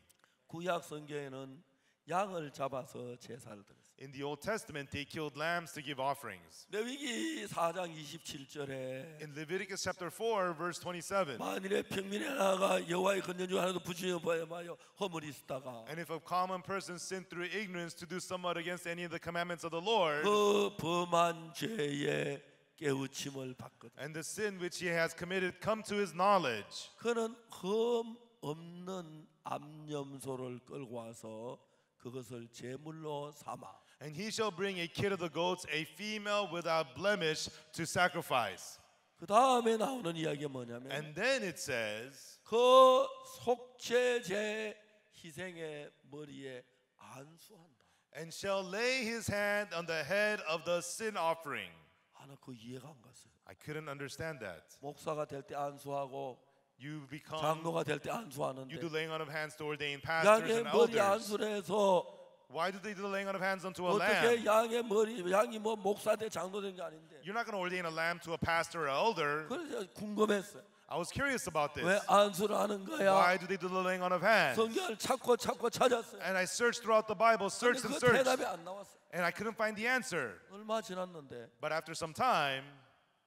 구약 성경에는 양을 잡아서 제사를 드렸어요. In the Old Testament, they killed lambs to give offerings. 레위기 4장 27절에 In Leviticus chapter 4, verse 27, 만일에 평민의 하나가 여호와의 건전 중 하나도 부지어 보여마여 허물이 있다가 and if a common person sinned through ignorance to do somewhat against any of the commandments of the Lord, 그 범한 죄에 깨우침을 받거든. and the sin which he has committed come to his knowledge, 그는 흠 없는 암염소를 끌고 와서 그것을 제물로 삼아. and he shall bring a kid of the goats, a female without blemish, to sacrifice. 그 다음에 나오는 이야기가 뭐냐면 And then it says, 그 속죄제 희생의 머리에 안수한다. and shall lay his hand on the head of the sin offering. 나 그 이해가 안 갔어요. I couldn't understand that. 목사가 될 때 안수하고 You become, 장로가 될 때 you 안수하는데 do laying on of hands to ordain pastors 양의 and 머리 elders. 안수를 해서 Why do they do the laying on of hands unto a 어떻게 lamb? 양의 머리 양이 뭐 목사 돼 장로 된 게 아닌데 You're not going to ordain a lamb to a pastor or elder. 그래서 궁금했어요. I was curious about this. 왜 안수를 하는 거야? Why do they do the laying on of hands? 성경을 찾고 찾았어요. And I searched throughout the Bible, 근데 searched and 그 searched, 대답이 안 나왔어요. and I couldn't find the answer. 얼마 지났는데 But after some time,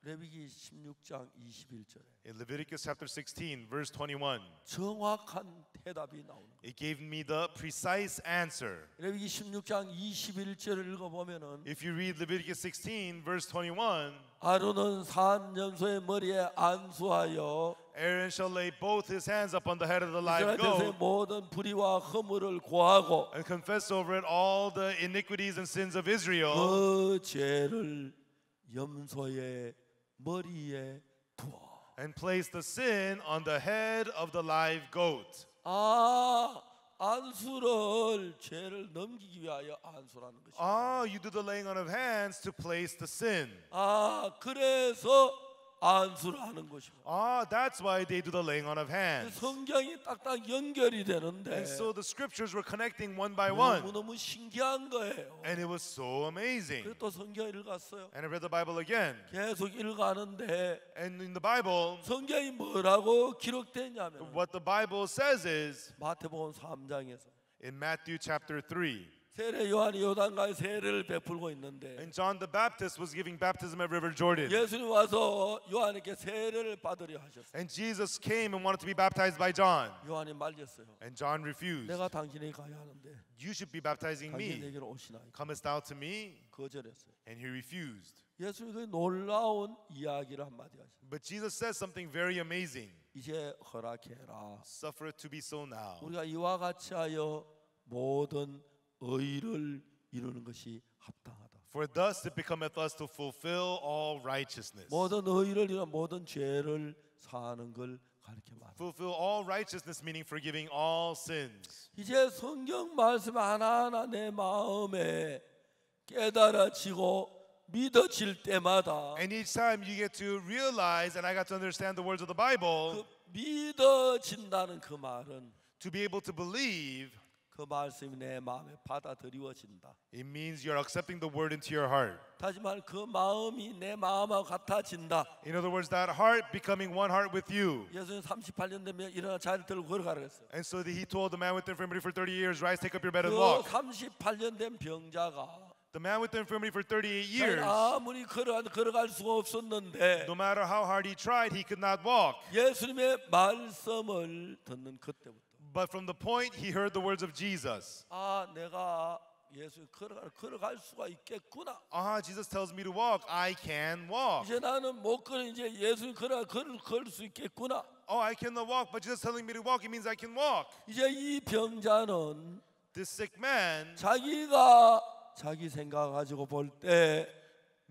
레위기 16장 21절에 in Leviticus chapter 16, verse 21, 정확한 대답이 나오는 거예요. it gave me the precise answer. 레위기 16장 21절을 읽어보면은 If you read Leviticus 16, verse 21, 아론은 산염소의 머리에 안수하여 Aaron shall lay both his hands upon the head of the 이스라엘 live 백성의 goat 모든 불의와 허물을 고하고 and confess over it all the iniquities and sins of Israel, 그 죄를 염소의 머리에 두어. and place the sin on the head of the live goat. 아, 안수를 죄를 넘기기 위하여 안수라는 것이. Ah, you do the laying on of hands to place the sin. 아, 그래서 안수를 하는 것이고. Ah, that's why they do the laying on of hands. 성경이 딱딱 연결이 되는데 And so the scriptures were connecting one by one. 너무너무 신기한 거예요. And it was so amazing. 그래서 또 성경을 읽었어요. And I read the Bible again. 계속 읽어가는데 And in the Bible, 성경이 뭐라고 기록됐냐면 what the Bible says is, 마태복음 3장에서 in Matthew chapter 3, 세례 요한이 요단강에 세례를 베풀고 있는데 and John the Baptist was giving baptism at River Jordan. 예수님 와서 요한에게 세례를 받으려 하셨어요. And Jesus came and wanted to be baptized by John. 요한이 말렸어요. And John refused. 내가 당신에게 가야 하는데 You should be baptizing 당신 me. 내게로 오시나이까. Comest thou to me? 거절했어요. And he refused. 예수님이 그 놀라운 이야기를 한마디 하셨어요. But Jesus says something very amazing. 이제 허락해라. Suffer it to be so now. 우리가 이와 같이 하여 모든 의를 이루는 것이 합당하다. For thus it becometh us to fulfill all righteousness. 모든 의를 이루는 모든 죄를 사하는 걸 가르쳐 말합니다. Fulfill all righteousness, meaning forgiving all sins. 이제 성경 말씀 하나하나 내 마음에 깨달아지고 믿어질 때마다 And each time you get to realize, and I got to understand the words of the Bible, 그 믿어진다는 그 말은 to be able to believe, 그 그 말씀이 내 마음에 받아들여진다. It means you're accepting the word into your heart. 다시 말 그 마음이 내 마음하고 같아진다. In other words, that heart becoming one heart with you. 예수님 38년 되면 일어나 자리를 들고 걸어가라 그랬어요. And so he told the man with infirmity for 30 years, rise, take up your bed and 그 walk. 38년 된 병자가 The man with the infirmity for 38 자기는 years, 아무리 걸어갈 수가 없었는데 no matter how hard he tried, he could not walk. 예수님의 말씀을 듣는 그때부터 But from the point he heard the words of Jesus, 아 내가 예수 걸어갈 수가 있겠구나. Jesus tells me to walk, I can walk. 이제 나는 못 걸어 이제 예수님 걸을 수 있겠구나. I cannot walk, but Jesus telling me to walk, it means I can walk. 이제 이 병자는 This sick man, 자기가 자기 생각 가지고 볼 때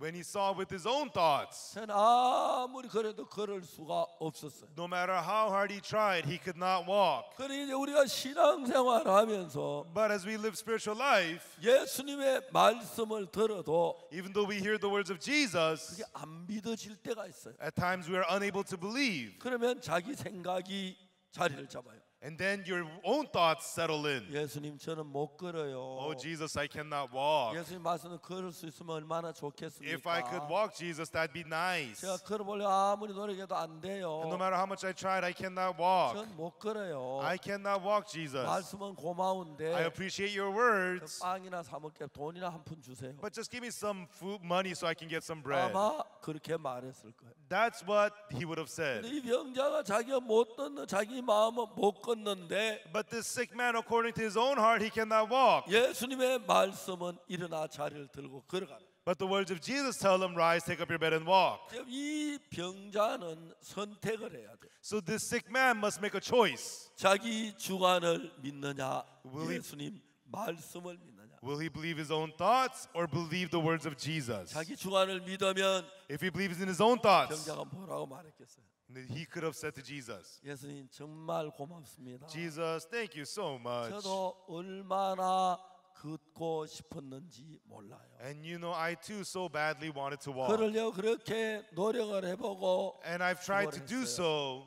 when he saw with his own thoughts, 저는 아무리 그래도 걸을 수가 없었어요. no matter how hard he tried, he could not walk. 그러니 이제 우리가 신앙생활을 하면서 But as we live spiritual life, 예수님의 말씀을 들어도 even though we hear the words of Jesus, 그게 안 믿어질 때가 있어요. at times we are unable to believe. 그러면 자기 생각이 자리를 잡아요. And then your own thoughts settle in. 예수님 저는 못 걸어요. Oh, Jesus, I cannot walk. 예수님 말씀을 걸을 수 있으면 얼마나 좋겠습니까? If I could walk, Jesus, that'd be nice. 제가 걸어보려 아무리 노력해도 안 돼요. And no matter how much I tried, I cannot walk. 전 못 걸어요. I cannot walk, Jesus. 말씀은 I 고마운데 appreciate your words, 빵이나 사 먹게 돈이나 한 푼 주세요. but just give me some food money so I can get some bread. 아마 그렇게 말했을 거예요. That's what he would have said. 근데 이 병자가 자기가 못 걷는 자기 마음은 못 걷는데 But this sick man, according to his own heart, he cannot walk. 예수님의 말씀은 일어나 자리를 들고 걸어가라. But the words of Jesus tell him, rise, take up your bed and walk. 이 병자는 선택을 해야 돼. So this sick man must make a choice. 자기 주관을 믿느냐, Will he- 예수님 말씀을 믿느냐. Will he believe his own thoughts or believe the words of Jesus? 자기 주관을 믿으면 If he believes in his own thoughts, 병자가 뭐라고 말했겠어요? then he could have said to Jesus, 예수님 정말 고맙습니다. Jesus, thank you so much. 저도 얼마나 걷고 싶었는지 몰라요. And you know, I too so badly wanted to walk. 그러려 그렇게 노력을 해보고 And I've tried to do so,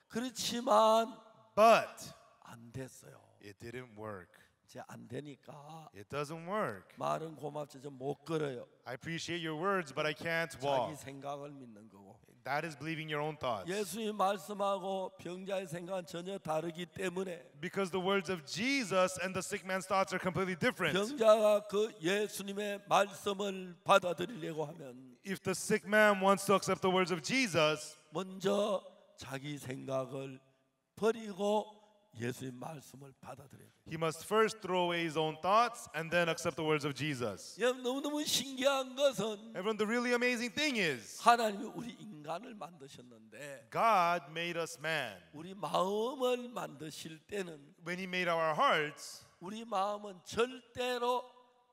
그렇지만 but 안 됐어요. it didn't work. 이제 안 되니까 It doesn't work. 말은 고맙지 좀 못 걸어요. I appreciate your words, but I can't 자기 walk. 생각을 믿는 거고. That is believing your own thoughts. 예수님 말씀하고 병자의 생각은 전혀 다르기 때문에 Because the words of Jesus and the sick man's thoughts are completely different. 병자가 그 예수님의 말씀을 받아들이려고 하면 If the sick man wants to accept the words of Jesus, 먼저 자기 생각을 버리고 예수님 말씀을 받아들여야 돼요. he must first throw away his own thoughts and then accept the words of Jesus. 너무너무 신기한 것은 Everyone, the really amazing thing is, 하나님이 우리 인간을 만드셨는데 God made us man. 우리 마음을 만드실 때는 When he made our hearts, 우리 마음은 절대로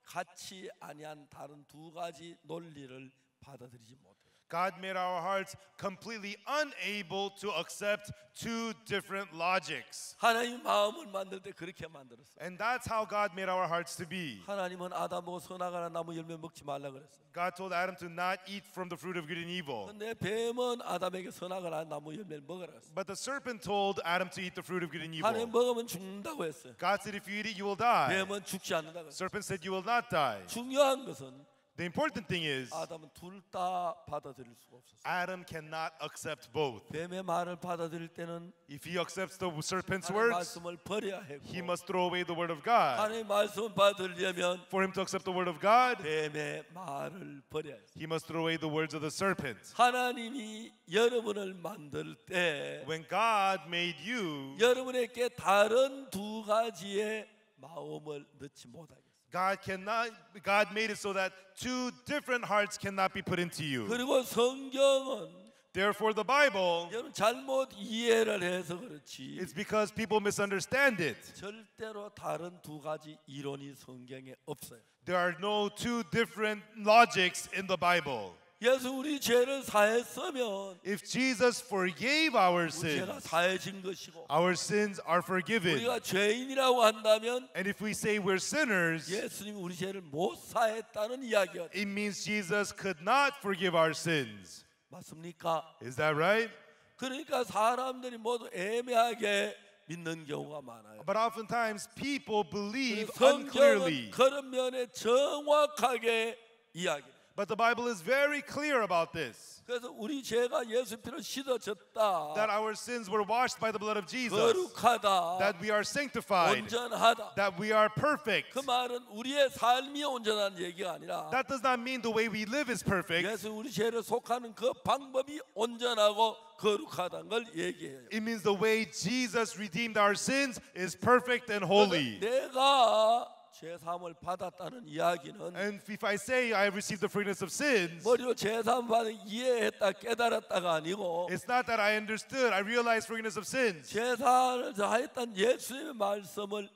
같이 아니한 다른 두 가지 논리를 받아들이지 못해요. God made our hearts completely unable to accept two different logics. 하나님 마음을 만들 때 그렇게 만들었어요. And that's how God made our hearts to be. 하나님은 아담보고 선악과나 나무 열매 먹지 말라 그랬어요. God told Adam to not eat from the fruit of good and evil. 근데 뱀은 아담에게 선악과나 나무 열매를 먹으라 그랬어요. But the serpent told Adam to eat the fruit of good and 하나님 evil. 먹으면 죽는다고 했어요. God said, if you eat it, you will die. 뱀은 죽지 않는다고 했어요. Serpent said, you will not die. 중요한 것은 The important thing is, 아담은 둘 다 받아들일 수가 없었어요. Adam cannot accept both. 뱀의 말을 받아들일 때는 If he accepts the serpent's 하나님 words, 말씀을 버려야 했고 he must throw away the word of God. 하나님 말씀을 받으려면 For him to accept the word of God, 뱀의 말을 버려야 했어요. he must throw away the words of the serpent. 하나님이 여러분을 만들 때 When God made you, 여러분에게 다른 두 가지의 마음을 넣지 못하게 했어요. God made it so that two different hearts cannot be put into you. 그리고 성경은 Therefore, the Bible, 여러분 잘못 이해를 해서 그렇지 it's because people misunderstand it. 절대로 다른 두 가지 이론이 성경에 없어요. There are no two different logics in the Bible. 예수 우리 죄를 사했으면 If Jesus forgave our 우리 죄가 sins, 사해진 것이고 our sins are forgiven. 우리가 죄인이라고 한다면 And if we say we're sinners, 예수님이 우리 죄를 못 사했다는 이야기가 it means Jesus could not forgive our sins. 맞습니까? Is that right? 그러니까 사람들이 모두 애매하게 믿는 경우가 많아요. But oftentimes people believe 성경은 unclearly. 그런 면에 정확하게 이야기해요. But the Bible is very clear about this. 그래서 우리 죄가 예수 피로 씻어졌다. That our sins were washed by the blood of Jesus. 거룩하다. That we are sanctified. 온전하다. That we are perfect. 그 말은 우리의 삶이 온전한 얘기가 아니라 That does not mean the way we live is perfect. 예수 우리 죄를 속하는 그 방법이 온전하고 거룩하다는 걸 얘기해요. It means the way Jesus redeemed our sins is perfect and holy. 내가 죄 사함을 받았다는 이야기는 And if I say I have received the forgiveness of sins, 머리로 죄 사함 받은 이해했다 깨달았다가 아니고 it's not that I understood, I realized forgiveness of sins. 죄 사함을 다했던 예수님의 말씀을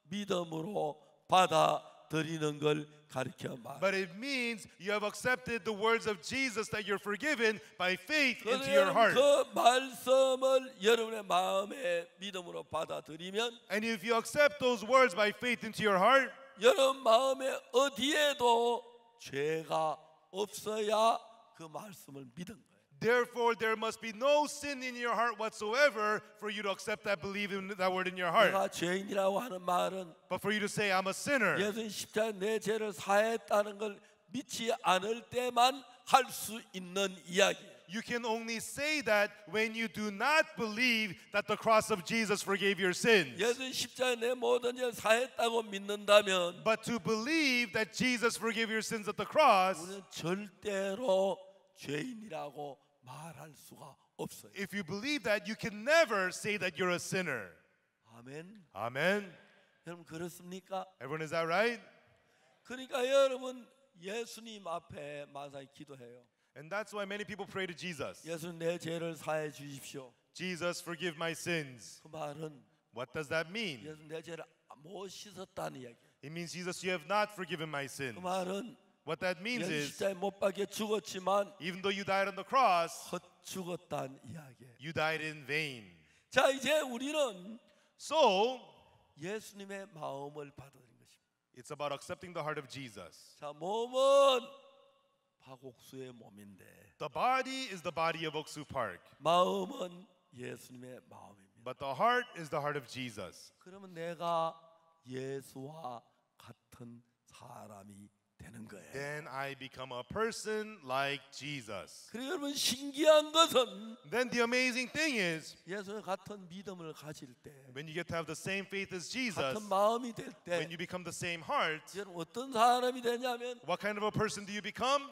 믿음으로 받아들이는 걸 가르쳐 말. But it means you have accepted the words of Jesus that you're forgiven by faith into your heart. 그 말씀을 여러분의 마음에 믿음으로 받아들이면 And if you accept those words by faith into your heart, 여러분 마음에 어디에도 죄가 없어야 그 말씀을 믿은 거예요. therefore there must be no sin in your heart whatsoever for you to accept that, believe in that word in your heart. 내가 죄인이라고 하는 말은 But for you to say, I'm a sinner. 예수님 십자가에 내 죄를 사했다는 걸 믿지 않을 때만 할 수 있는 이야기예요. You can only say that when you do not believe that the cross of Jesus forgave your sins. 예수님 십자가에 내 모든 죄를 사했다고 믿는다면 But to believe that Jesus forgave your sins at the cross, 우리는 절대로 죄인이라고 말할 수가 없어요. if you believe that, you can never say that you're a sinner. 아멘. Amen. 여러분 그렇습니까? Everyone, is that right? 그러니까 여러분 예수님 앞에 마사히 기도해요. And that's why many people pray to Jesus. 예수님 내 죄를 사해 주십시오. Jesus, forgive my sins. 그 말은 What does that mean? 예수님 내 죄를 못 씻었다는 이야기. It means, Jesus, you have not forgiven my sins. 그 말은 What that means 예수 is, 십자가에 못 박혀 죽었지만 even though you died on the cross, 헛 죽었다는 이야기예요. you died in vain. 자 이제 우리는 So, 예수님의 마음을 받아들인 것입니다. it's about accepting the heart of Jesus. 자 몸은 박옥수의 몸인데 The body is the body of Oksu Park, 마음은 예수님의 마음입니다. but the heart is the heart of Jesus. 그러면 내가 예수와 같은 사람이 되는 거예요. Then I become a person like Jesus. 그리고 여러분 신기한 것은 Then the amazing thing is, 예수와 같은 믿음을 가질 때, when you get to have the same faith as Jesus, 같은 마음이 될 때, when you become the same heart, 여러분 어떤 사람이 되냐면 what kind of a person do you become?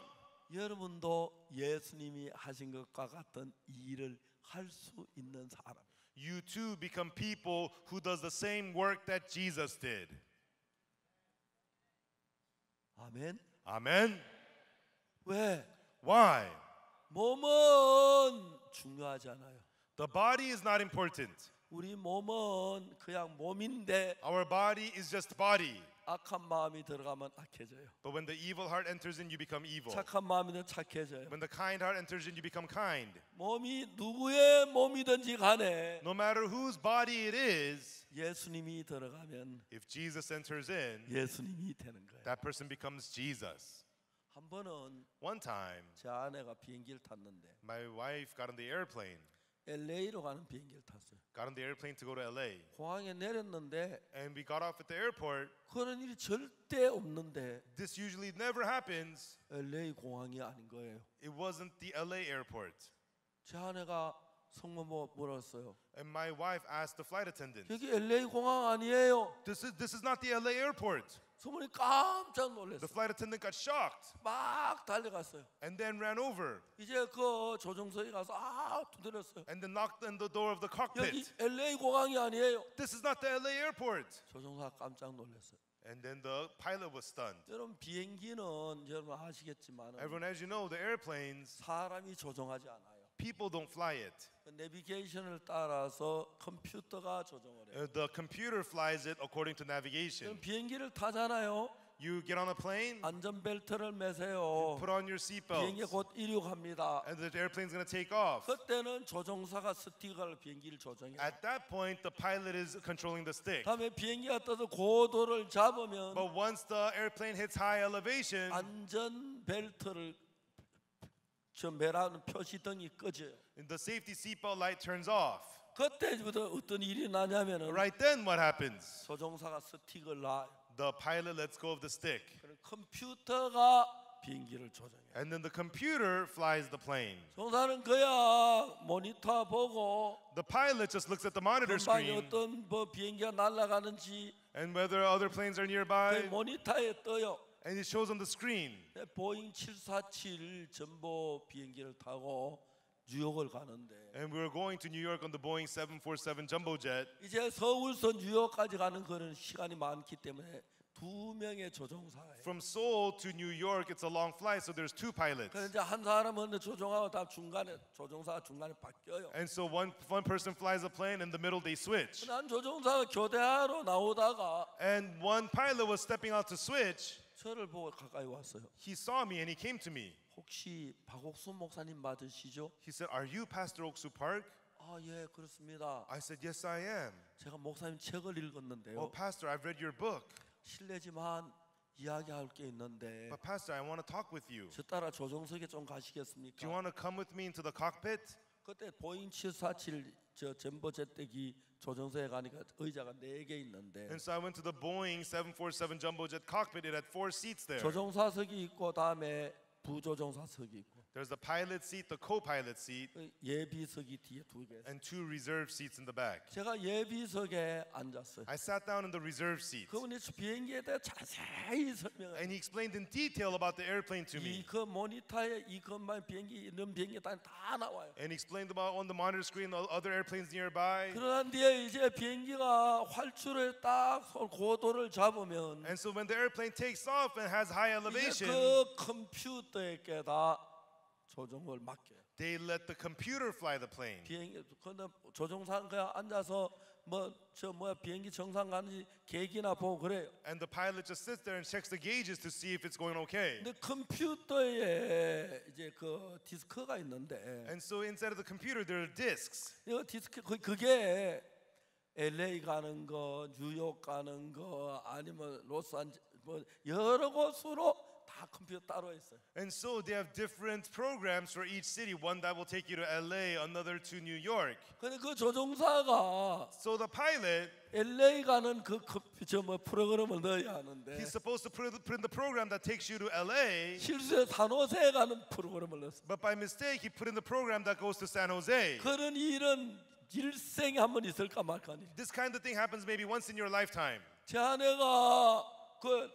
여러분도 예수님이 하신 것과 같은 일을 할 수 있는 사람. You too become people who does the same work that Jesus did. 아멘. Amen. 왜? Why? 몸은 중요하지 않아요. The body is not important. 우리 몸은 그냥 몸인데 Our body is just body. 악한 마음이 들어가면 악해져요. But when the evil heart enters in, you become evil. 착한 마음이 들면 착해져요. When the kind heart enters in, you become kind. 몸이 누구의 몸이든지 간에 No matter whose body it is, 예수님이 들어가면 if Jesus enters in, 예수님이 되는 거예요. that person becomes Jesus. 한 번은 One time, 제 아내가 비행기를 탔는데 my wife got on the airplane, LA로 가는 비행기를 탔어요. got on the airplane to go to LA. 공항에 내렸는데 And we got off at the airport. 그런 일이 절대 없는데 This usually never happens. LA 공항이 아닌 거예요. It wasn't the LA airport. 제 아내가 성모모 물었어요. And my wife asked the flight attendant, 여기 LA 공항 아니에요. this is not the LA airport. 성모님 깜짝 The 놀랐어요. flight attendant got shocked 막 달려갔어요. and then ran over 이제 그 조종석에 가서 두드렸어요. and then knocked on the door of the 여기 cockpit. LA 공항이 아니에요. This is not the LA airport. 조종사가 깜짝 놀랐어요. And then the pilot was stunned. 여러분 비행기는 여러분 아시겠지만 Everyone, as you know, the airplanes, 사람이 조종하지 않아요. people don't fly it. 그 내비게이션을 따라서 컴퓨터가 조종을 해요. The computer flies it according to navigation. 그럼 비행기를 타잖아요. You get on a plane, 안전벨트를 매세요. put on your 비행기 seatbelts, 곧 이륙합니다. and the airplane's going to take off. 그때는 조종사가 스틱을 비행기를 조정해요. At that point, the pilot is controlling the stick. 다음에 비행기가 떠서 고도를 잡으면 But once the airplane hits high elevation, 안전벨트를 저 매라는 표시등이 꺼져요. the safety seatbelt light turns off. 그때부터 어떤 일이 나냐면은 Right then, what happens? 조종사가 스틱을 놔요. The pilot lets go of the stick, 그럼 컴퓨터가 비행기를 조종해요. and then the computer flies the plane. 조종사는 그냥 모니터 보고 The pilot just looks at the monitor 금방에 screen, 어떤 뭐 비행기가 날아가는지 and whether other planes are 그 nearby, 모니터에 떠요. and it shows on the screen. 보잉 747 전보 비행기를 타고 뉴욕을 가는데 And we were going to New York on the Boeing 747 jumbo jet. 이제 서울서 뉴욕까지 가는 거는 시간이 많기 때문에 두 명의 조종사예요. From Seoul to New York, it's a long flight, so there's two pilots. 그래서 이제 한 사람은 조종하고 다 중간에 조종사가 중간에 바뀌어요. And so one person flies a plane, in the middle they switch. 난 조종사가 교대하러 나오다가 And one pilot was stepping out to switch. 저를 보고 가까이 왔어요. He saw me and he came to me. 혹시 박옥순 목사님 맞으시죠? He said, "Are you Pastor Oksu Park?" 아, 예, 그렇습니다. I said, "Yes, I am." 제가 목사님 책을 읽었는데요. "Oh, Pastor, I've read your book. 실례지만 이야기할 게 있는데 But Pastor, I want to talk with you. 저 따라 조종석에 좀 Do you 가시겠습니까? want to come with me into the cockpit?" 그때 보잉 747 저 전보 제트기 조종석에 가니까 의자가 4개 있는데 And so I went to the Boeing 747 jumbo jet cockpit. It had 4 seats there. 조종사석이 있고 다음에 부조종사석이 있고 There's the pilot seat, the co-pilot seat, 예비석이 뒤에 2개. and 2 reserve seats in the back. 제가 예비석에 앉았어요. I sat down in the reserve seat, 그분이 비행기에 대해 자세히 설명해요. and he explained in detail about the airplane to me. 이 그 모니터에 이 것만 비행기 이런 비행기 다 나와요. And he explained about on the monitor screen the other airplanes nearby. 그러난 뒤에 이제 비행기가 활주로에 딱 고도를 잡으면 And so when the airplane takes off and has high 이제 elevation, 그 컴퓨터에게다 조종을 맡겨요. they let the computer fly the plane. 비행기 근데 조종사는 그냥 앉아서 비행기 정상 가는지 계기나 보고 그래요. And the pilot just sits there and checks the gauges to see if it's going okay. 근데 컴퓨터에 이제 그 디스크가 있는데 And so inside of the computer there are discs. 이 디스크 그게 LA 가는 거, 뉴욕 가는 거, 아니면 로스안젤 뭐 여러 곳으로 다 컴퓨터 따로 있어요. And so they have different programs for each city. One that will take you to LA, another to New York. 근데 그 조종사가 So the pilot, LA 가는 그 프로그램을 넣어야 하는데 he's supposed to put in the program that takes you to LA, 실수에 산호세 가는 프로그램을 넣었어. but by mistake he put in the program that goes to San Jose. 그런 일은 일생에 한 번 있을까 말까 아니. This kind of thing happens maybe once in your lifetime. 제 아내가 그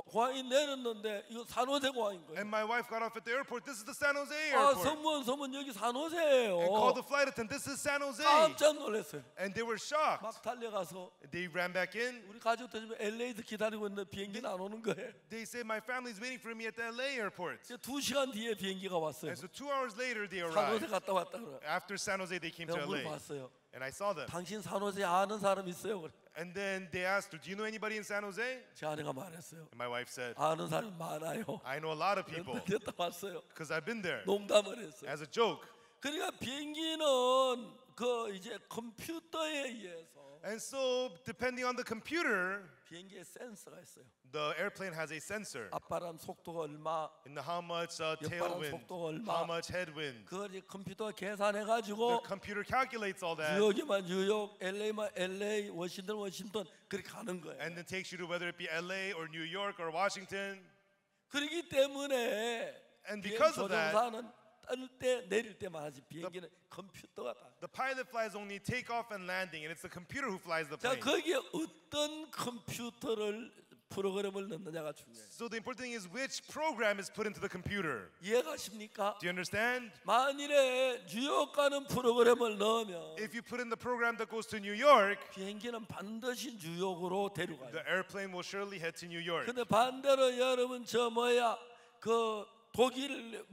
공항에 내렸는데 이거 산호세 공항인 거예요. And my wife got off at the airport. This is the San Jose 아, airport. 서문 여기 산호세예요. And called the flight attendant. This is San Jose. 깜짝 놀랐어요. And they were shocked. 막 달려가서 They ran back in. 우리 가족들 지금 LA에서 기다리고 있는데 비행기는 안 오는 거예요. They said my family's waiting for me at the LA airport. 이제 2시간 뒤에 비행기가 왔어요. And so 2 hours later they 산호세 arrived. 갔다 왔다 그래. After San Jose they came to 내가 물 LA. 봤어요. And I saw them. 당신 산호세 아는 사람 있어요? 그래. And then they asked her, "Do you know anybody in San Jose?" 제 아내가 말했어요. And my wife said, 아는 사람 많아요. "I know a lot of people 됐다 왔어요. because I've been there." 농담을 했어요. As a joke. 그러니까 비행기는 그 이제 컴퓨터에 의해서 And so depending on the computer, 비행기에 센서가 있어요. the airplane has a sensor. 앞바람 속도가 얼마, And how much 옆바람 tailwind, 속도가 얼마. how much headwind. 그걸 이제 컴퓨터가 계산해 The 가지고 computer calculates all that 뉴욕이면 뉴욕, LA만 LA, 워싱턴 그렇게 가는 거예요. and then takes you to whether it be LA or New York or Washington. 그렇기 때문에 And 비행 because of that, 조종사는 뜰 때 내릴 때만 하지 비행기는 컴퓨터가 다. the pilot flies only takeoff and landing, and it's the computer who flies the 자, plane. 거기에 어떤 컴퓨터를 프로그램을 넣느냐가 중요해요. So the important thing is which program is put into the computer. 이해가십니까? Do you understand? 만일에 뉴욕 가는 프로그램을 넣으면 If you put in the program that goes to New York, 비행기는 반드시 뉴욕으로 데려가요. the airplane will surely head to New York. 근데 반대로 여러분 그 독일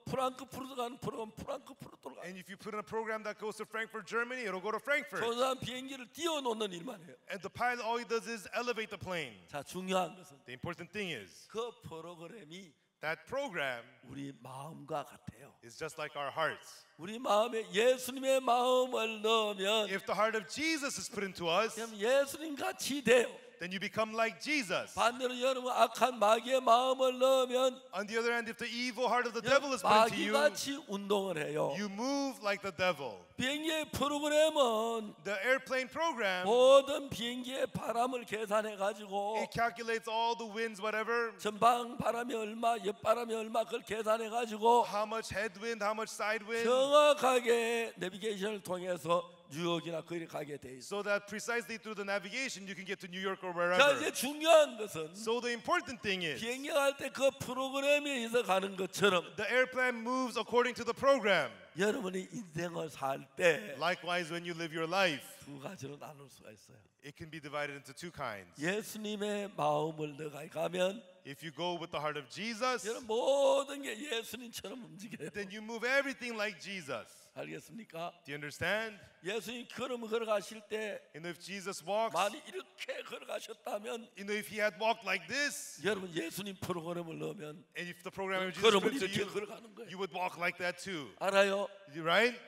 프랑크푸르트 가는 프로그램 프랑크푸르트로 가요. And if you put in a program that goes to Frankfurt, Germany, it'll go to Frankfurt. 조종사는 비행기를 띄워놓는 일만 해요. And the pilot, all he does is elevate the plane. 자, 중요한 것은 The important thing is 그 프로그램이 that program 우리 마음과 같아요. is just like our hearts. 우리 마음에 예수님의 마음을 넣으면 If the heart of Jesus is put into us, 그럼 예수님 같이 돼요. then you become like Jesus. 반대로 여러분 악한 마귀의 마음을 넣으면 On the other hand, if the evil heart of the devil is put into you, 마귀같이 운동을 해요. you move like the devil. 비행기의 프로그램은 The airplane program, 모든 비행기의 바람을 계산해 가지고 it calculates all the winds, whatever, 전방 바람이 얼마, 옆 바람이 얼마 그걸 계산해 가지고 how much headwind, how much side wind, 정확하게 내비게이션을 통해서 뉴욕이나 거기 가게 돼 있어. so that precisely through the navigation you can get to New York or 자, wherever. 이제 중요한 것은 So the important thing is, 비행기 갈 때 그 프로그램에 의해서 가는 것처럼 the airplane moves according to the program. 여러분이 인생을 살 때 Likewise, when you live your life, 두 가지로 나눌 수가 있어요. it can be divided into two kinds. 예수님의 마음을 너가 가면 If you go with the heart of Jesus, 여러분 모든 게 예수님처럼 움직여요. then you move everything like Jesus. 알겠습니까? Do you understand? 예수님 걸음 걸어가실 때 And if Jesus walks, 만약 이렇게 걸어가셨다면 if he had walked like this, 여러분 예수님 프로그램을 넣으면 and if the program of Jesus 걸음을 put into 이렇게 you, 걸어가는 거예요. you would walk like that too. 알아요? Right?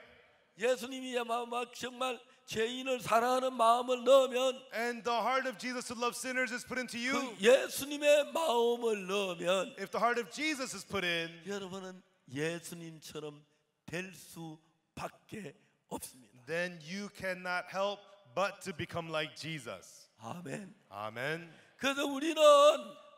예수님이 막 정말 죄인을 사랑하는 마음을 넣으면 And the heart of Jesus to love sinners is put into you. 그 예수님의 마음을 넣으면 If the heart of Jesus is put in, 여러분은 예수님처럼 될 수밖에 없습니다. then you cannot help but to become like Jesus. 아멘. Amen. 그래서 우리는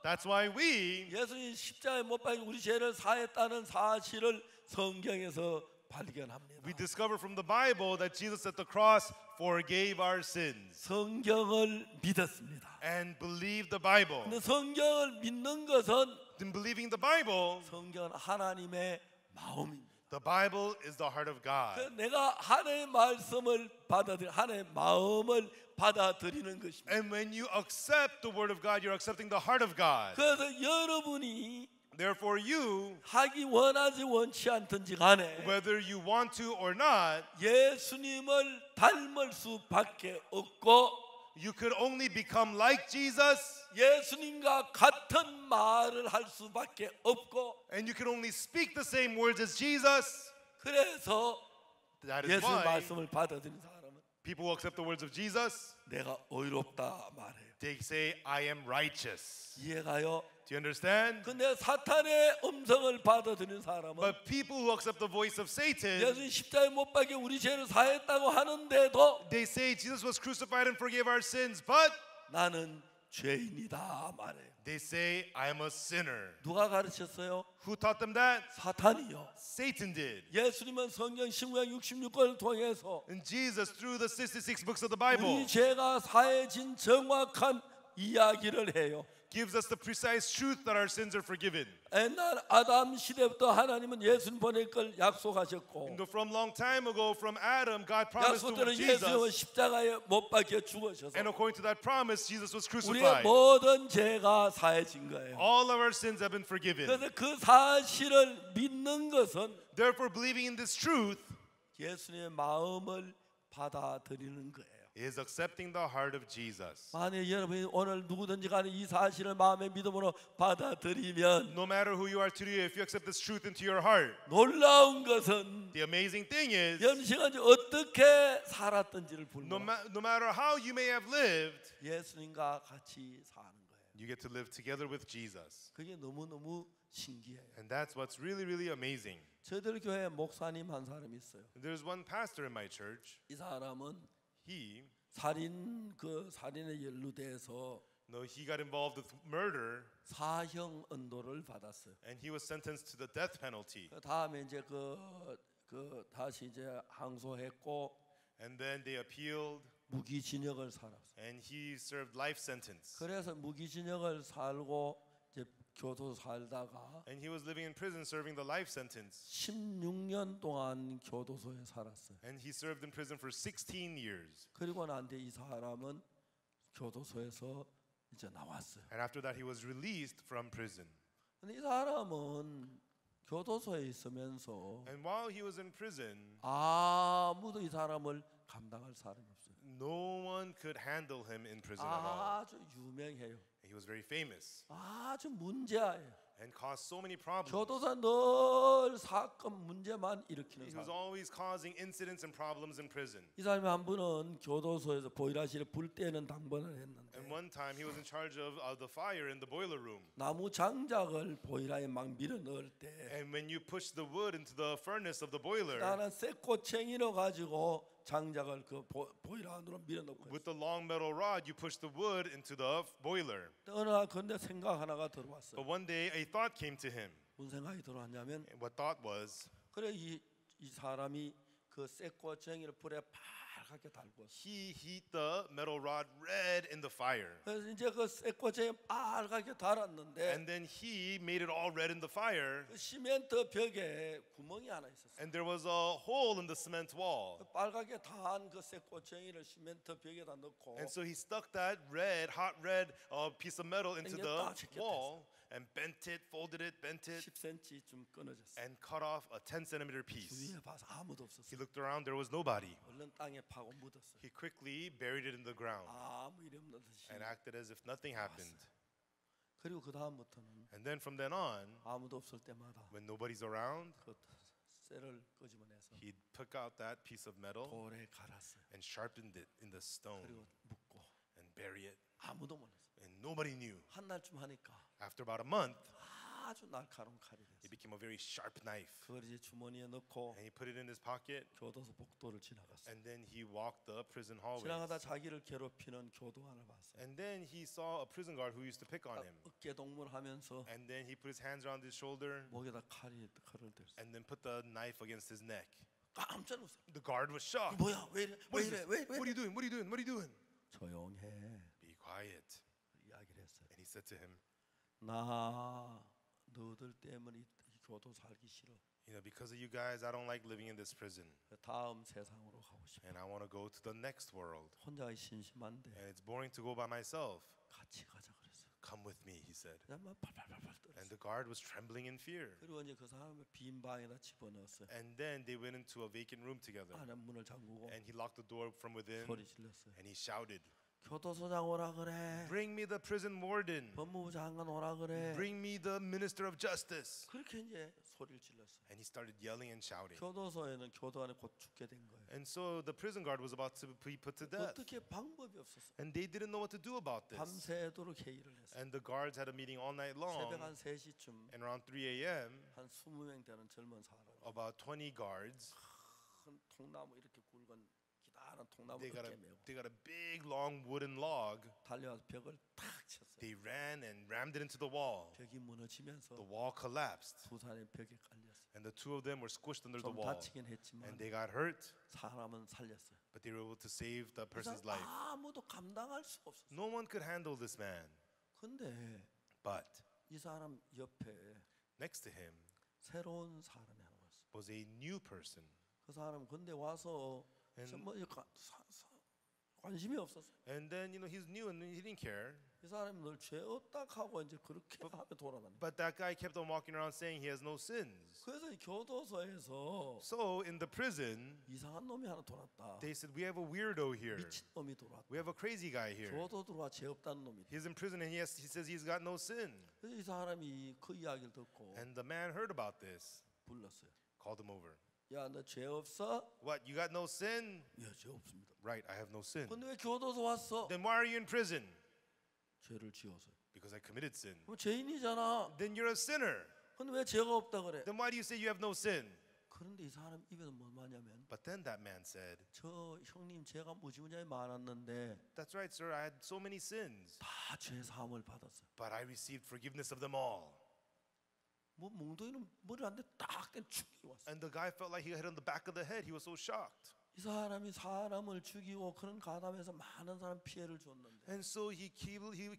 That's why we 예수님 십자가에 못 박혀 우리 죄를 사했다는 사실을 성경에서 발견합니다. discover from the Bible that Jesus at the cross forgave our sins 성경을 믿었습니다. and believe the Bible. 근데 성경을 믿는 것은 In believing the Bible, 성경은 하나님의 마음입니다. the Bible is the heart of God. 그래서 내가 하나님의 말씀을 받아들이 하나님의 마음을 받아들이는 것입니다. And when you accept the word of God, you're accepting the heart of God. 그래서 여러분이 Therefore, you, 하기 원하지 원치 않든지 간에 whether you want to or not, 예수님을 닮을 수밖에 없고 you could only become like Jesus, 예수님과 같은 말을 할 수밖에 없고 and you can only speak the same words as Jesus. 그래서 That is 예수님 why 말씀을 받아들인 사람은 people who accept the words of Jesus, 내가 의롭다 말해요. they say, I am righteous. 이해가요? Do you understand? 근데 사탄의 음성을 받아들인 사람은 But people who accept the voice of Satan, 예수님 십자가에 못 박혀 우리 죄를 사했다고 하는데도 they say Jesus was crucified and forgave our sins, but 나는 죄인이다 말해요. they say, I am a sinner. 누가 가르쳤어요? Who taught them that? 사탄이요. Satan did. 예수님은 성경 신구약 66권을 통해서 And Jesus, through the 66 books of the Bible, 우리 죄가 사해진 정확한 이야기를 해요. gives us the precise truth that our sins are forgiven. 옛날 아담 시대부터 하나님은 예수님 보낼 걸 약속하셨고 And from long time ago, from Adam, God promised to 약속대로 예수님은 Jesus, 십자가에 못 박혀 죽으셔서 and according to that promise, Jesus was 우리의 crucified. 모든 죄가 사해진 거예요. All of our sins have been forgiven. 그래서 그 사실을 믿는 것은 Therefore, believing in this truth 예수님의 마음을 받아들이는 거예요. is accepting the heart of Jesus. 만약 여러분이 오늘 누구든지 간에 이 사실을 마음의 믿음으로 받아들이면 No matter who you are today, if you accept this truth into your heart, 놀라운 것은 the amazing thing is, 여러분이 어떻게 살았던지를 불구하고 no matter how you may have lived, 예수님과 같이 사는 거예요. you get to live together with Jesus. 그게 너무너무 신기해요. And that's what's really, really amazing. 저희들 교회 목사님 한 사람이 있어요. There's one pastor in my church. 이 사람은 He 살인에 연루돼서 he got involved with murder, 사형 언도를 받았어요. and he was sentenced to the death penalty. 그 다음에 이제 다시 이제 항소했고 And then they appealed, 무기징역을 살았어요. and he served life sentence. 그래서 무기징역을 살고 이제 교도 살다가 And he was living in prison serving the life sentence. 16년 동안 교도소에 살았어요. And he served in prison for 16 years. 그리고 난 뒤에 이 사람은 교도소에서 이제 나왔어요. And after that, he was released from prison. 근데 이 사람은 교도소에 있으면서 And while he was in prison, 아무도 이 사람을 감당할 사람이 없어요. no one could handle him in prison at all. 아주 유명해요. He was very famous. 아주 문제아예요. and caused so many problems. 교도소 늘 사건 문제만 일으키는 He was 사람. always causing incidents and problems in prison. 이 사람이 한 분은 교도소에서 보일러실에 불 때는 당번을 했는데 And one time he was in charge of the fire in the boiler room. 나무 장작을 보일러에 막 밀어 넣을 때 And when you push the wood into the furnace of the boiler 나는 쇠꼬챙이로 가지고 장작을 그 보일러 안으로 밀어 넣고 with the long metal rod, you push the wood into the boiler. 어느 날 근데 생각 하나가 들어왔어. But one day a thought came to him. 무슨 생각이 들어왔냐면 And what thought was, 그래 이 사람이 그 쇠꼬챙이를 불에 빨갛게 달궜어. he heat the metal rod red in the fire. 그래서 이제 그 쇠꼬챙이 빨갛게 달았는데 And then he made it all red in the fire. 그 시멘트 벽에 구멍이 하나 있었어. And there was a hole in the cement wall. 빨갛게 단 그 쇠꼬챙이를 시멘트 벽에다 넣고 And so he stuck that red, hot red piece of metal into the 당겼다, 제꼈다 wall and bent it, folded it, bent it, 10cm 좀 끊어졌어. and cut off a 10-centimeter piece. 주위에 봐서 아무도 없었어. He looked around, there was nobody. 얼른 땅에 파고 묻었어. He quickly buried it in the ground 아무 일이 없는 듯이. and acted as if nothing happened. 그리고 그 다음부터는 And then from then on, 아무도 없을 때마다 when nobody's around, 그 쇠를 끄집어내서 he'd pick out that piece of metal 돌에 갈았어요. and sharpened it in the stone 그리고 묻고 and bury it. 아무도 몰랐어. And nobody knew. 한 달쯤 하니까 After about a month, 아주 날카로운 칼이 됐어. it became a very sharp knife. 그걸 이제 주머니에 넣고 And he put it in his pocket, 교도소 복도를 지나갔어. and then he walked the prison 지나가다 hallways. 자기를 괴롭히는 교도관을 봤어. And then he saw a prison guard who used to pick on him. 어깨 동무하면서 And then he put his hands around his shoulder 목에다 칼을 들었어. and then put the knife against his neck. 깜짝 놀랐어. The guard was shocked. 뭐야? 왜 이래? What 왜 is 이래? this? 왜 What are you doing? What are you doing? What are you doing? 조용해. Be quiet. 이야기를 했어요. And he said to him, 나 너들 때문에 이 교도 살기 싫어. you know, because of you guys, I don't like living in this prison. 다음 세상으로 가고 싶어. And I want to go to the next world. 혼자 심심한데 And it's boring to go by myself. 같이 가자 그랬어. Come with me, he said. 그냥 막 팔팔팔팔 And 떨었어. the guard was trembling in fear. 그리고 이제 그 사람을 빈 방에다 집어넣었어요. And then they went into a vacant room together. 안에 문을 잠그고 And he locked the door from within 소리 질렀어요. and he shouted, 교도소장 오라 그래. bring me the prison warden. 법무부 장관 오라 그래. Bring me the minister of justice. 그렇게 이제 소리를 질렀어요. And he started yelling and shouting. 교도소에는 교도관이 곧 죽게 된 거예요. And so the prison guard was about to be put to death. 어떻게 방법이 없었어. And they didn't know what to do about this. 밤새도록 회의를 했어요. And the guards had a meeting all night long. 새벽 한 3시쯤 And around 3 a.m., 한 20명 되는 젊은 사람 about 20 guards, 큰 통나무 이렇게 굵은 기다란 통나무 they got 어깨 메고 a big long wooden log. 달려와서 벽을 탁 쳤어요. They ran and rammed it into the wall. 벽이 무너지면서 The wall collapsed. 두 사람이 벽에 깔렸어요. And the two of them were squished under the 좀 wall. 다치긴 했지만 And they got hurt, 사람은 살렸어요. but they were able to save the 그 person's 사람 life. 아무도 감당할 수가 없었어요. No one could handle this man. 근데 But 이 사람 옆에 next to him 새로운 사람이 하나 왔어요. was a new person. 그 사람 근데 와서 And- 뭐 관심이 없었어요. And then, he's new and he didn't care. 이 사람이 늘 죄 없다 하고 이제 그렇게 하며 돌아다니. But that guy kept on walking around saying he has no sins. 그래서 이 교도소에서 So in the prison, 이상한 놈이 하나 돌았다. they said, we have a weirdo here. 미친 놈이 돌았다. We have a crazy guy here. 교도 들어와 죄 없다는 놈이. He's in prison and he says he's got no sin. 그래서 이 사람이 그 이야기를 듣고 And the man heard about this, 불렀어요. called him over. 야, 너 죄 없어? What, you got no sin? 예, 죄 없습니다. Right, I have no sin. 근데 왜 교도소 왔어? Then why are you in prison? 죄를 지어서. Because I committed sin. 그럼 죄인이잖아. Then you're a sinner. 근데 왜 죄가 없다 그래? Then why do you say you have no sin? 그런데 이 사람 입에서 뭐 하냐면 But then that man said, 저 형님 죄가 무지무지하게 많았는데 that's right, sir, I had so many sins, 다 죄 사함을 받았어요. but I received forgiveness of them all. 뭐 몽둥이는 머리 안돼 딱된 충격이 왔어. And the guy felt like he hit on the back of the head. He was so shocked. 이 사람이 사람을 죽이고 그런 가담에서 많은 사람 피해를 줬는데 And so he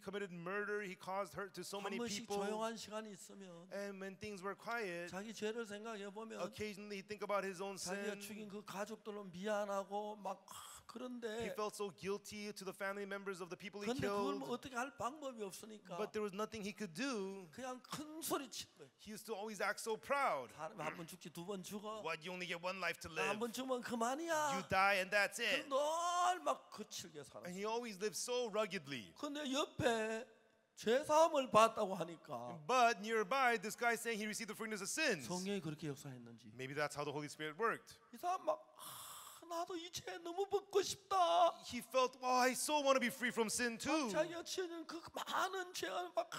committed murder. He caused hurt to so 한 many 번씩 people. 조용한 시간이 있으면 And when things were quiet, 자기 죄를 생각해 보면 occasionally he'd think about his own 자기가 sin. 죽인 그 가족들로 미안하고 막 He 그런데 felt so guilty to the family members of the people he 근데 그걸 뭐 killed. 어떻게 할 방법이 없으니까 But there was nothing he could do. 그냥 큰 소리 친 거예요. He used to always act so proud. 사람이 한 번 죽지 두 번 죽어. What, you only get one life to live. 한 번 죽으면 You 그만이야. die and that's it. 늘 막 거칠게 살아. And he always lived so ruggedly. 근데 옆에 죄 사함을 받았다고 하니까 But nearby, this guy saying he received the forgiveness of sins. 성령이 그렇게 역사했는지 Maybe that's how the Holy Spirit worked. 이 사람 막 나도 이 죄 너무 벗고 싶다. He felt, oh, I so want to be free from sin too. 자기가 지은 그 많은 죄를 막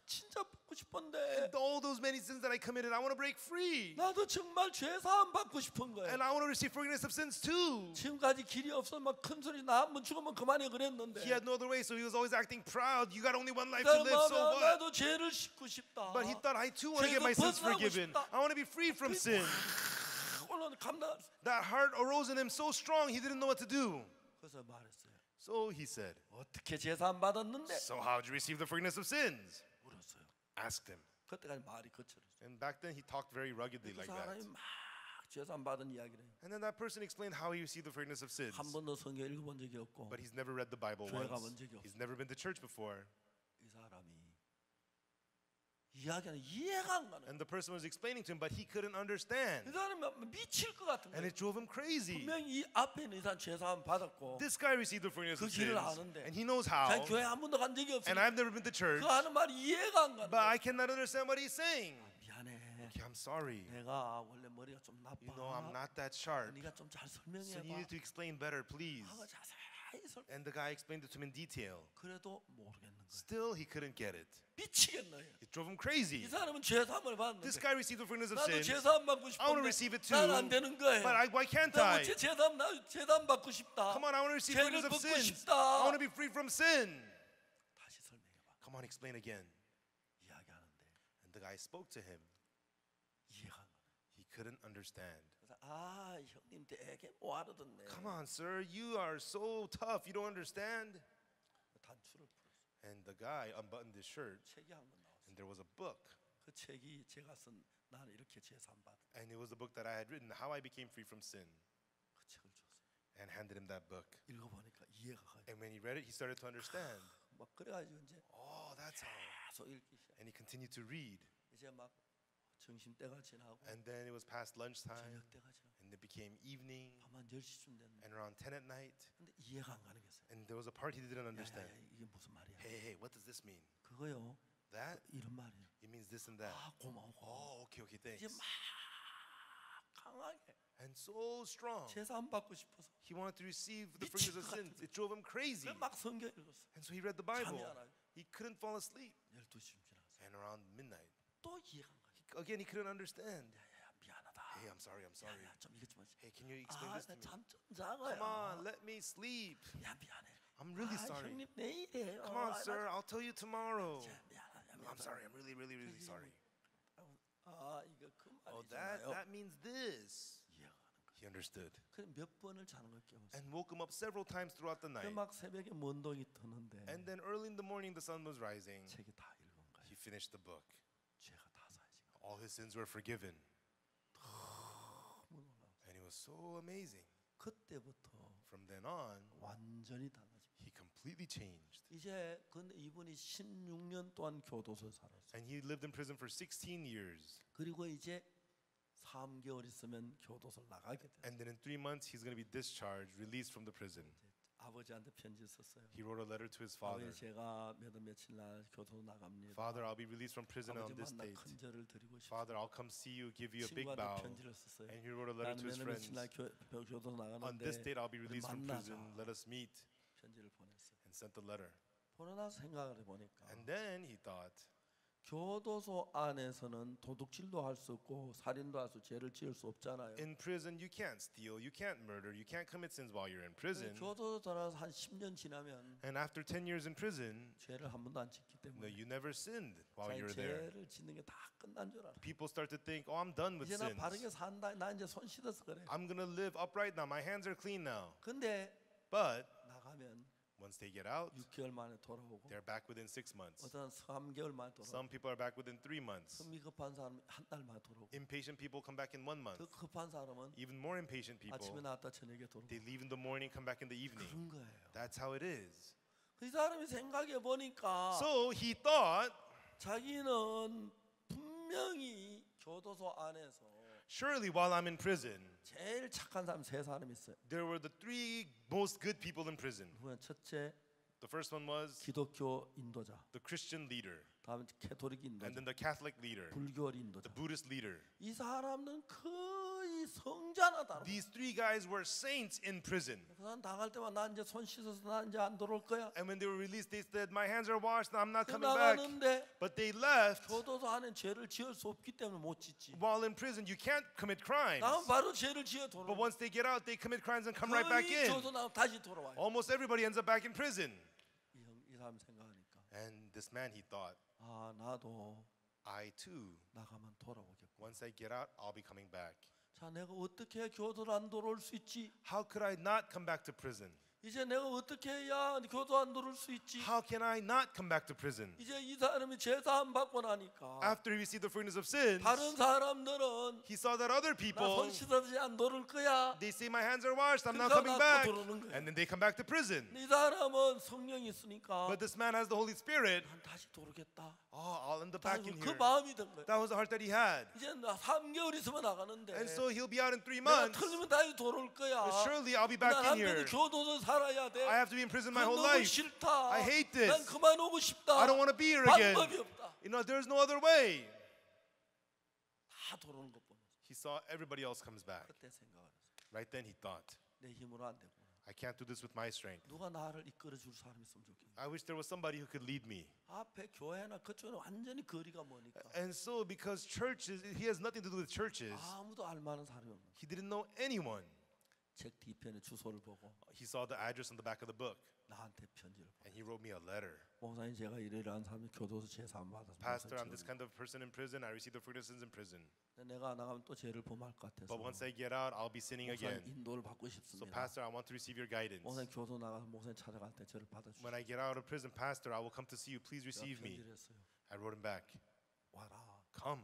진짜 벗고 싶은데 All those many sins that I committed, I want to break free. 나도 정말 죄 사함 받고 싶은 거예요. And I want to receive forgiveness of sins too. 지금까지 길이 없어 막 큰 소리 나 한번 죽으면 그만해 그랬는데 He had no other way, so he was always acting proud. You got only one life 나는 to live, so 마음에 what? 나도 죄를 씻고 싶다. But he thought, I too want to 죄에서 get my sins 벗어나고 forgiven. 싶다. I want to be free from sin. 오늘 감당. That heart arose in him so strong, he didn't know what to do. 그래서 말했어요. So he said, 어떻게 제사함 받았는데? so how did you receive the forgiveness of sins? 물었어요. Asked him. 그때까지 말이 거칠었어요. And back then he talked very ruggedly 그 like that. 사람이 막 제사함 받은 이야기를 해요. And then that person explained how he received the forgiveness of sins. 한 번도 성경 읽어본 적이 없고 But he's never read the Bible 교회 once. 가본 적이 He's never been to church before. 이 사람이 이야기는 이해가 안 가는 거예요. And the person was explaining to him, but he couldn't 이 understand. 사람이 막 미칠 것 같은 And 거예요. it drove him crazy. 분명히 이 앞에 있는 이 사람 제사함 받았고 This guy received the forgiveness 그 of 길을 sins. 아는데 And he knows how. 자기 교회 한 번도 간 적이 And 없으니까 I've never been to church. 그 하는 말이 이해가 안 가는 But I 거예요. cannot understand what he's saying. 미안해. Okay, I'm sorry. 내가 원래 머리가 좀 나빠. You know, I'm not that sharp. 네가 좀 잘 So 설명해 you 봐. need to explain better, please. 하고 자세히 설명. And the guy explained it to him in detail. 그래도 모르겠는 거예요. Still, he couldn't get it. 미치겠나요? It drove him 이 crazy. 사람은 죄사함을 This 받는데 guy received the forgiveness of 나도 sins. 제사함 받고 I want to 싶은데 receive it too. 난안 되는 거예요. But why can't 나 I? 어째 제사함 나 제사함 받고 싶다. Come on, I want to receive 죄를 forgiveness of 벗고 sins. 싶다. I want to be free from sin. 다시 설명해 봐. Come on, explain again. 이야기하는데 And the guy spoke to him. 이해가 안 가. He couldn't understand. 그래서 형님 되게 뭐 알아듣네. Come on, sir, you are so tough. You don't understand. 단추를 풀었어. And the guy unbuttoned his shirt, 책이 한 권 나왔어. and there was a book. 그 책이 제가 쓴 나는 이렇게 제사함 받. And it was the book that I had written, How I Became Free from Sin, 그 책을 줬어요. and handed him that book. 읽어보니까 이해가 가요. And when he read it, he started to understand. 막 그래가지고 이제 Oh, that's how. 계속 읽기 시작. And he continued to read. 이제 막 점심 때가 지나고 And then it was past lunchtime, 저녁 때가 지나고 and it became evening, 밤 한 10시쯤 됐는데 and around 10 at night. 근데 이해가 안 가는 게 있어요. And there was a part he didn't understand. 이게 무슨 말이야? Hey, what does this mean? 그거요. That? 이런 말이에요. It means this and that. 고마워. Oh, okay, 이제 thanks. 막 강하게 And so strong. 제사 안 받고 싶어서 He wanted to receive the forgiveness of sins. It drove him crazy. 막 성경 읽었어. And so he read the Bible. 잠이 안 와요. He couldn't fall asleep. 12시쯤 지나서 And around midnight, 또 이해가 안 가. again, he couldn't understand. 야, 미안하다. Hey, I'm sorry. 야, 좀 이것 좀 하지. Hey, can you explain this to me? 잠좀 자고요. Come on, let me sleep. 야, 미안해. I'm really sorry. 형님 내일에. Come on, sir. I'll tell you tomorrow. 미안하다. I'm sorry. I'm really, really, really sorry. 이거 그 Oh, 말이잖아요. that means this. 이해가 가는 거야. He understood. 그래 몇 번을 자는 걸 깨웠어. And woke him up several times throughout the night. 그막 새벽에 먼동이 뜨는데 And then early in the morning, the sun was rising. 책이 다 읽은 거야. He finished the book. 죄가 다 사해진 거야. All his sins were forgiven. 너무 놀라웠어. And it was so amazing. 그때부터 From then on, 완전히 달라집니다. he completely changed. 이제 근데 이분이 16년 동안 교도소에 살았어요. And he lived in prison for 16 years. 그리고 이제 3개월 있으면 교도소를 나가게 돼. And then in 3 months, he's going to be discharged, released from the prison. 아버지한테 편지 썼어요. He wrote a letter to his father. 아버지 제가 몇 월 며칠 날 교도소 나갑니다. Father, I'll be released from prison on 아버지 this 만나 date. 큰 절을 드리고 싶어요. Father, I'll come see you, give you a big 친구한테 bow. 편지를 썼어요. And he wrote a letter 나는 to his 몇 월 friends. 며칠 날 교도소 On this 나가는데 date, I'll be 우리 released from 만나자. prison. Let us meet. 편지를 보냈어요. And sent the letter. 보내다 생각을 해보니까 And then he thought, 교도소 안에서는 도둑질도 할 수 없고 살인도 할 수 죄를 지을 수 없잖아요. in prison, you can't steal, you can't murder, you can't commit sins while you're in prison. 교도소 들어가서 한 10년 지나면 And after 10 years in prison, 죄를 한 번도 안 짓기 no, 때문에 you never sinned while 자기 you were there. 죄를 짓는 게 다 끝난 줄 알아. People start to think, oh, I'm done with 이제 나 sins. 바르게 산다. 나 이제 손 씻어서 그래. I'm going to live upright now. My hands are clean now. 근데 But 나가면 once they get out, 6개월 만에 돌아오고 they're back within 6 months. 어떤 3개월 만에 돌아오고 Some people are back within 3 months. 성미 급한 사람이 한 달 만에 돌아오고 Impatient people come back in 1 month. 더 급한 사람은 Even more impatient 아침에 people, 나왔다 저녁에 돌아오고 they leave in the morning, come back in the evening. 그런 거예요. That's how it is. 그 사람이 생각해 보니까 So he thought, 자기는 분명히 교도소 안에서 surely while I'm in prison, 제일 착한 사람 세 사람 있어요. there were the 3 most good people in prison. 누구야? 첫째, The first one was 기독교 인도자, the Christian leader, 다음에 캐톨릭 and 인도자, then the Catholic leader, 불교 the 인도자. Buddhist leader. 이 사람은 거의 성자나 다름. These three guys were saints in prison. 그 나갈 때만 나 이제 손 씻어서 나 이제 안 돌아올 거야. And when they were released, they said, "My hands are washed, and I'm not coming back." 나가는데 But they left. 교도소 안에 죄를 지을 수 없기 때문에 못 짓지. While in prison, you can't commit crimes. 나면 바로 죄를 지어 But 돌아와. once they get out, they commit crimes and come right back 거의 in. 교도 나면 다시 돌아와요. Almost everybody ends up back in prison. 이 사람 생각하니까 And this man, he thought, 아 나도 I too, 나가면 돌아오겠고. once I get out, I'll be coming back. 자 내가 어떻게 교도를 안 돌아올 수 있지? How could I not come back to prison? 이제 내가 어떻게 해야 교도 안 돌아올 수 있지? How can I not come back to prison? 이제 이 사람이 죄사함 받고 나니까 After he received the forgiveness of sins, 다른 사람들은 he saw that other 나 people, 손 씻어서 안 돌아올 거야. they say, my hands are washed, I'm not 그러니까 coming 나 또 back. 들어오는 거야. And then they come back to prison. 이 사람은 성령이 있으니까 But this man has the Holy Spirit. 난 다시 돌아오겠다. Oh, I'll end up back in 그 here. 마음이 든 거야. That was the heart that he had. 이제 나 3개월 있으면 나가는데 And so he'll be out in 3 내가 months. 틀리면 다시 돌아올 거야. But surely I'll be back 난 in here. 교도소 살아야 돼. I have to be in prison my whole 너무 life. 싫다. I hate this. 난 그만 오고 싶다. I don't want to be here again. 방법이 없다. You know, there's no other way. 다 돌아오는 것 보면서 He saw everybody else comes back. 그때 생각을 했어요. Right then he thought, 내 힘으로 안 되구나. I can't do this with my strength. 누가 나를 이끌어 줄 사람이 있으면 좋겠네. I wish there was somebody who could lead me. 앞에 교회나 그쪽은 완전히 거리가 머니까 And so because churches, he has nothing to do with churches. 아무도 알 만한 사람이 없는. He didn't know anyone. 책 뒤편에 주소를 보고 He saw the address on the back of the book. 나한테 편지를 보내. And he wrote me a letter. 목사님 제가 이러이러한 사람이 교도소 죄사 안 받아서 Pastor, I'm this 목사님 kind of person in prison. I received the forgiveness of sins in prison. 내가 나가면 또 죄를 범할 것 같아서 But once I get out, I'll be sinning 목사님 again. 인도를 받고 So 싶습니다. Pastor, I want to receive your guidance. 목사님 교도 나가서 목사님 찾아갈 때 저를 받아주시오. When I get out of prison, Pastor, I will come to see you. Please receive me. 편지를 했어요. I wrote him back, 와라. come.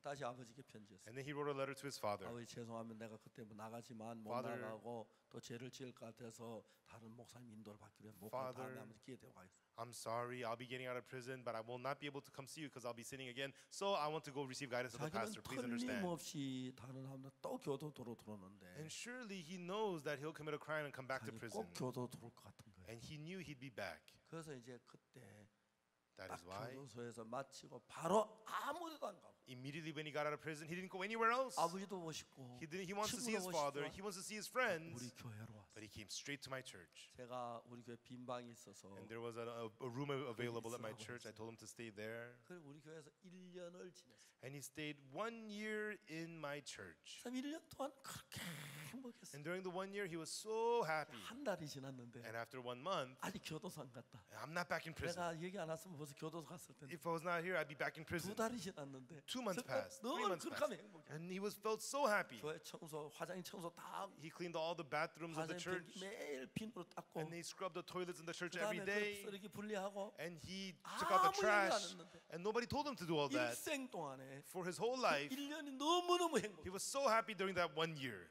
다시 아버지께 편지했어요. And then he wrote a letter to his father. 아버지 죄송하면 내가 그때 뭐 나가지만 못 Father, 나가고 또 죄를 지을 것 같아서 다른 목사님 인도를 받기 위해 목사 Father, 다음에 한번 기회 되고 가겠습니다. I'm sorry, I'll be getting out of prison, but I will not be able to come see you because I'll be sinning again. So I want to go receive guidance of the 자기는 pastor. Please understand. 틀림없이 다른 사람들 또 교도소로 들어오는데 And surely he knows that he'll commit a crime and come back to 자기 prison. 꼭 교도 들어올 것 같은 거예요. And he knew he'd be back. 그래서 이제 그때 That 딱 is why 교도소에서 마치고 바로 아무데도 안 가고 immediately when he got out of prison, he didn't go anywhere else. 아버지도 보시고 He wants to see his 친구도 father. 보시고 He wants to see his friends. 우리 교회로 왔어요. But he came straight to my church. 제가 우리 교회 빈 방이 있어서 And there was a room available at my church. I told him to stay there. 그리고 우리 교회에서 1년을 지냈어요. And he stayed 1 year in my church. 1년 동안 그렇게 행복했어요. And during the 1 year, he was so happy. 한 달이 지났는데 And after 1 month, 아니 교도소 안 갔다. I'm not back in prison. 내가 얘기 안 했으면 벌써 교도소 갔을 텐데 If I was not here, I'd be back in prison. 2달이 지났는데 2 months passed. 3 늘 months 그렇게 passed. 하면 행복해. And he felt so happy. 교회 청소, 화장실 청소 다 하고 He cleaned all the bathrooms of the 화장실 church. 변기 매일 비누로 닦고 And they scrubbed the toilets in the church 그다음에 every 그 day. 쓰레기 분리하고 And he took out the 아무 얘기 안 trash. 했는데 And nobody told him to do all that. 일생 동안에 For his whole life, 1년이 너무너무 he 행복해. was so happy during that 1 year.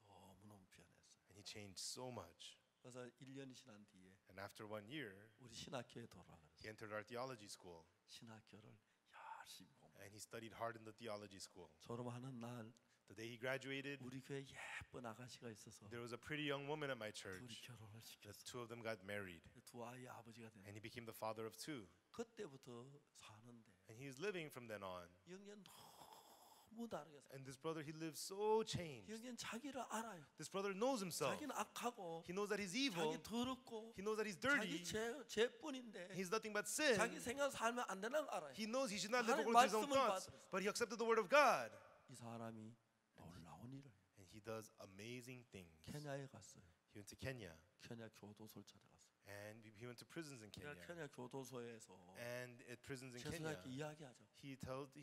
너무너무 편했어요. And he changed so much. 그래서 1년이 지난 뒤에 And after 1 year, 우리 신학교에 돌아가서 he entered our theology school. 신학교를 열심히 공부. And he studied hard in the theology school. 졸업하는 날 The day he graduated, 우리 교회 예쁜 아가씨가 있어서 there was a pretty young woman at my 둘이 church. 결혼을 The 시켰어. two of them got married. 두 아이의 아버지가 됐는데 And he became the father of 2. 그때부터 사는데 And he's living from then on. 영년 너무 다르게 살. And this brother, he lives so changed. 영년 자기를 알아요. This brother knows himself. 자기는 악하고 He knows that he's evil. 자기 더럽고 He knows that he's 자기 dirty. 죄뿐인데 He's nothing but sin. 자기 생각 살면 안 되는 걸 알아요. He knows he should not live 하나님의 according to his own 말씀을 thoughts. 받들었어요. But he accepted the word of God. 이 사람이 놀라운 일을 해요. And he does amazing things. 케냐에 갔어요. He went to Kenya. 케냐 교도소를 찾아갔어요. And he went to prisons in Kenya. 케냐 교도소에서 And at prisons in Kenya, 죄수에게 이야기하죠. he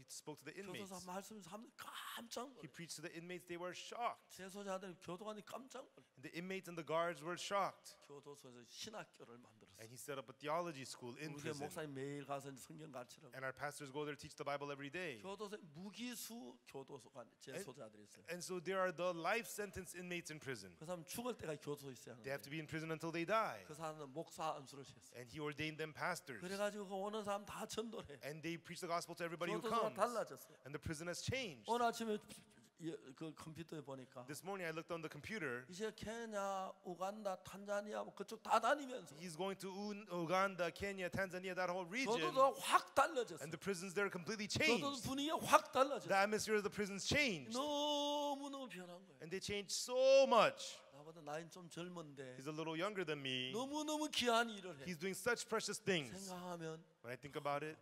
spoke to the inmates. 교도소 말씀 사람들이 깜짝 He 놀라요. preached to the inmates. They were shocked. 재소자들이 교도관이 깜짝 놀라요. And the inmates and the guards were shocked. 교도소에서 신학교를 만들었어요. And he set up a theology school in 우리 prison. 목사님 매일 가서 성경 가르치라고. And our pastors go there to teach the Bible every day. 교도소에 무기수 교도소관 재소자들이 있어요. And so there are the life sentence inmates in prison. 그 사람 죽을 때가 교도소에 있어야 They have 하는데 to be in prison until they die. 그 사람은 목사 안수를 했어요. And he ordained them pastors. 그래가지고 그 오는 사람 다 전도를 해. And they preach the gospel to everybody who 교도소가 comes. 달라졌어요. And the prison has changed. 오늘 아침에 그 컴퓨터에 보니까 This morning I looked on the computer. 이제 케냐, 우간다, 탄자니아 뭐 그쪽 다 다니면서 He's going to Uganda, Kenya, Tanzania, that whole region. 저도 확 달라졌어요. And the prisons there completely 저도 changed. 분위기가 확 The 달라졌어요. atmosphere of the prisons changed. 너무너무 변한 거예요. And they changed so much. 나보다 나이는 좀 젊은데 He's a little younger than me. 너무너무 귀한 일을 해. He's doing such precious things. 생각하면 When I think about it,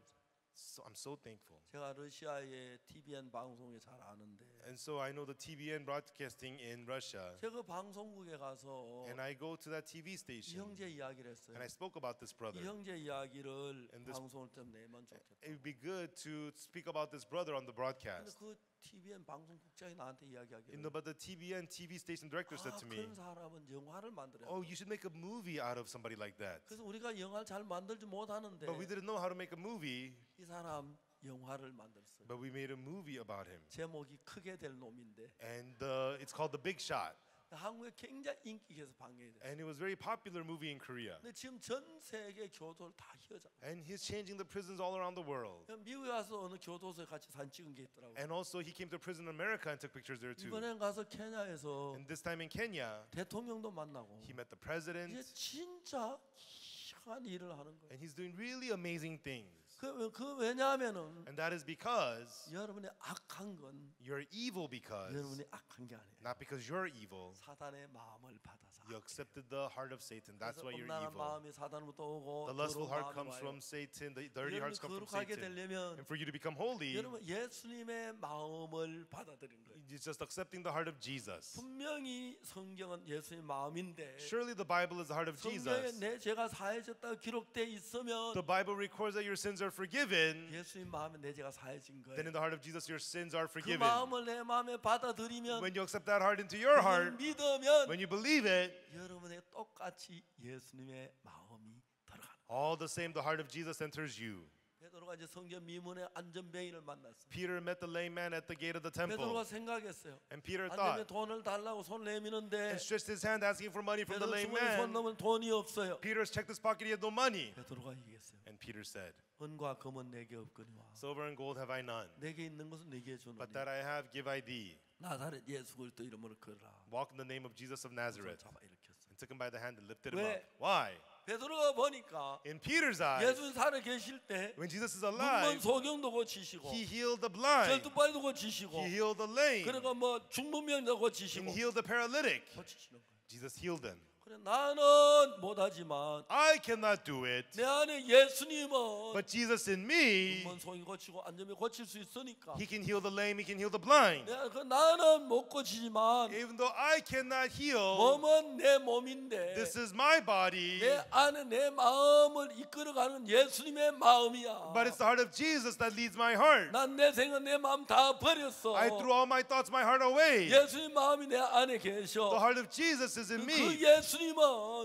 I'm so thankful. 제가 러시아의 TVN 방송에 잘 아는데 And so I know the TBN broadcasting in Russia. 제가 그 방송국에 가서 And I go to that TV 이 station. 형제 이야기를 했어요. And I spoke about this 이 brother. 형제 이야기를 And this- 방송을 좀 내면 좋겠다. It would be good to speak about this brother on the 근데 broadcast. 그 TVN 방송국장이 나한테 이야기하기를 But the TBN TV station director said to me, 그런 사람은 영화를 만들어야 "Oh, 돼. you should make a movie out of somebody like that." 그래서 우리가 영화를 잘 만들지 못하는데 But we didn't know how to make a movie, 이 사람 영화를 만들었어요. but we made a movie about him. 제목이 크게 될 놈인데 And it's called The Big Shot. 한국에 굉장히 인기 있어서 방영이 됐어요. And it was a very popular movie in Korea. 근데 지금 전 세계 교도를 다 휘어잡아. And he's changing the prisons all around the world. 미국에 가서 어느 교도소에 같이 사진 찍은 게 있더라고요. And also he came to prison in America and took pictures there too. 이번에 가서 케냐에서 And this time in Kenya, 대통령도 만나고 he met the president. 이제 진짜 희한한 일을 하는 거예요. And he's doing really amazing things. 그 왜냐하면은 And that is because 여러분의 악한 건 you're evil because, 여러분이 악한 게 아니에요. not because you're evil. 사단의 마음을 받아서. You accepted the heart of Satan. That's 그래서 why you're 음란한 evil. 마음이 사단으로부터 오고 The lustful 더러운 heart 마음이 comes 와요. from Satan. The dirty 여러분이 hearts come from 거룩하게 Satan. 되려면 And for you to become holy, 여러분 예수님의 마음을 받아들이는 거예요. it's just accepting the heart of Jesus. 분명히 성경은 예수님의 마음인데 Surely the Bible is the heart of 성경에 Jesus. 내 죄가 사해졌다고 기록돼 있으면 The Bible records that your sins are forgiven. 예수님 마음에 내 죄가 사해진 Then 거예요. in the heart of Jesus your sins are 그 forgiven. 마음을 내 마음에 받아들이면 When you accept that heart into your 그걸 heart, 믿으면 when you believe it, 여러분의 똑같이 예수님의 마음이 들어가는 거예요. all the same the heart of Jesus enters you. 베드로가 이제 성전 미문의 안전뱅이를 만났어요. Peter met the lame man at the gate of the temple. 베드로가 생각했어요. And Peter 안전뱅이 thought 돈을 달라고 손 내미는데 and stretched his hand asking for money from the 베드로 lame 주머니 손 man. 넣으면 돈이 없어요. Peter's checked his pocket, he had no money. 베드로가 얘기했어요. And Peter said, 은과 금은 내게 없거니와 Silver and gold have I none, 내게 있는 것은 내게 주노니 but that I have give I thee. 나사렛 예수 그리스도 이름으로 걸어라. Walk in the name of Jesus of Nazareth. 잡아 일으켰어요. And took him by the hand and lifted him 왜? up. Why? 베드로가 보니까 In Peter's eyes, 예수 살아 계실 때 when Jesus is 눈먼 alive, 소경도 고치시고 he healed the blind, 절두발도 고치시고 he healed the lame, 그러니까 뭐 중문병도 and 고치시고 healed the paralytic. 고치시는 거예요. Jesus healed them. 그래 나는 못하지만 I cannot do it, 내 안에 예수님은 but Jesus in me, 눈먼 소경이 고치고 안전병 고칠 수 있으니까 he can heal the lame, he can heal the blind. 나는 못 고치지만 Even though I cannot heal, 몸은 내 몸인데 this is my body, 내 안에 내 마음을 이끌어가는 예수님의 마음이야. but it's the heart of Jesus that leads my heart. 난 내 생각 내 마음 다 버렸어. I threw all my thoughts, my heart away. 예수님 마음이 내 안에 The 계셔. heart of Jesus is in 그 me. 예수님은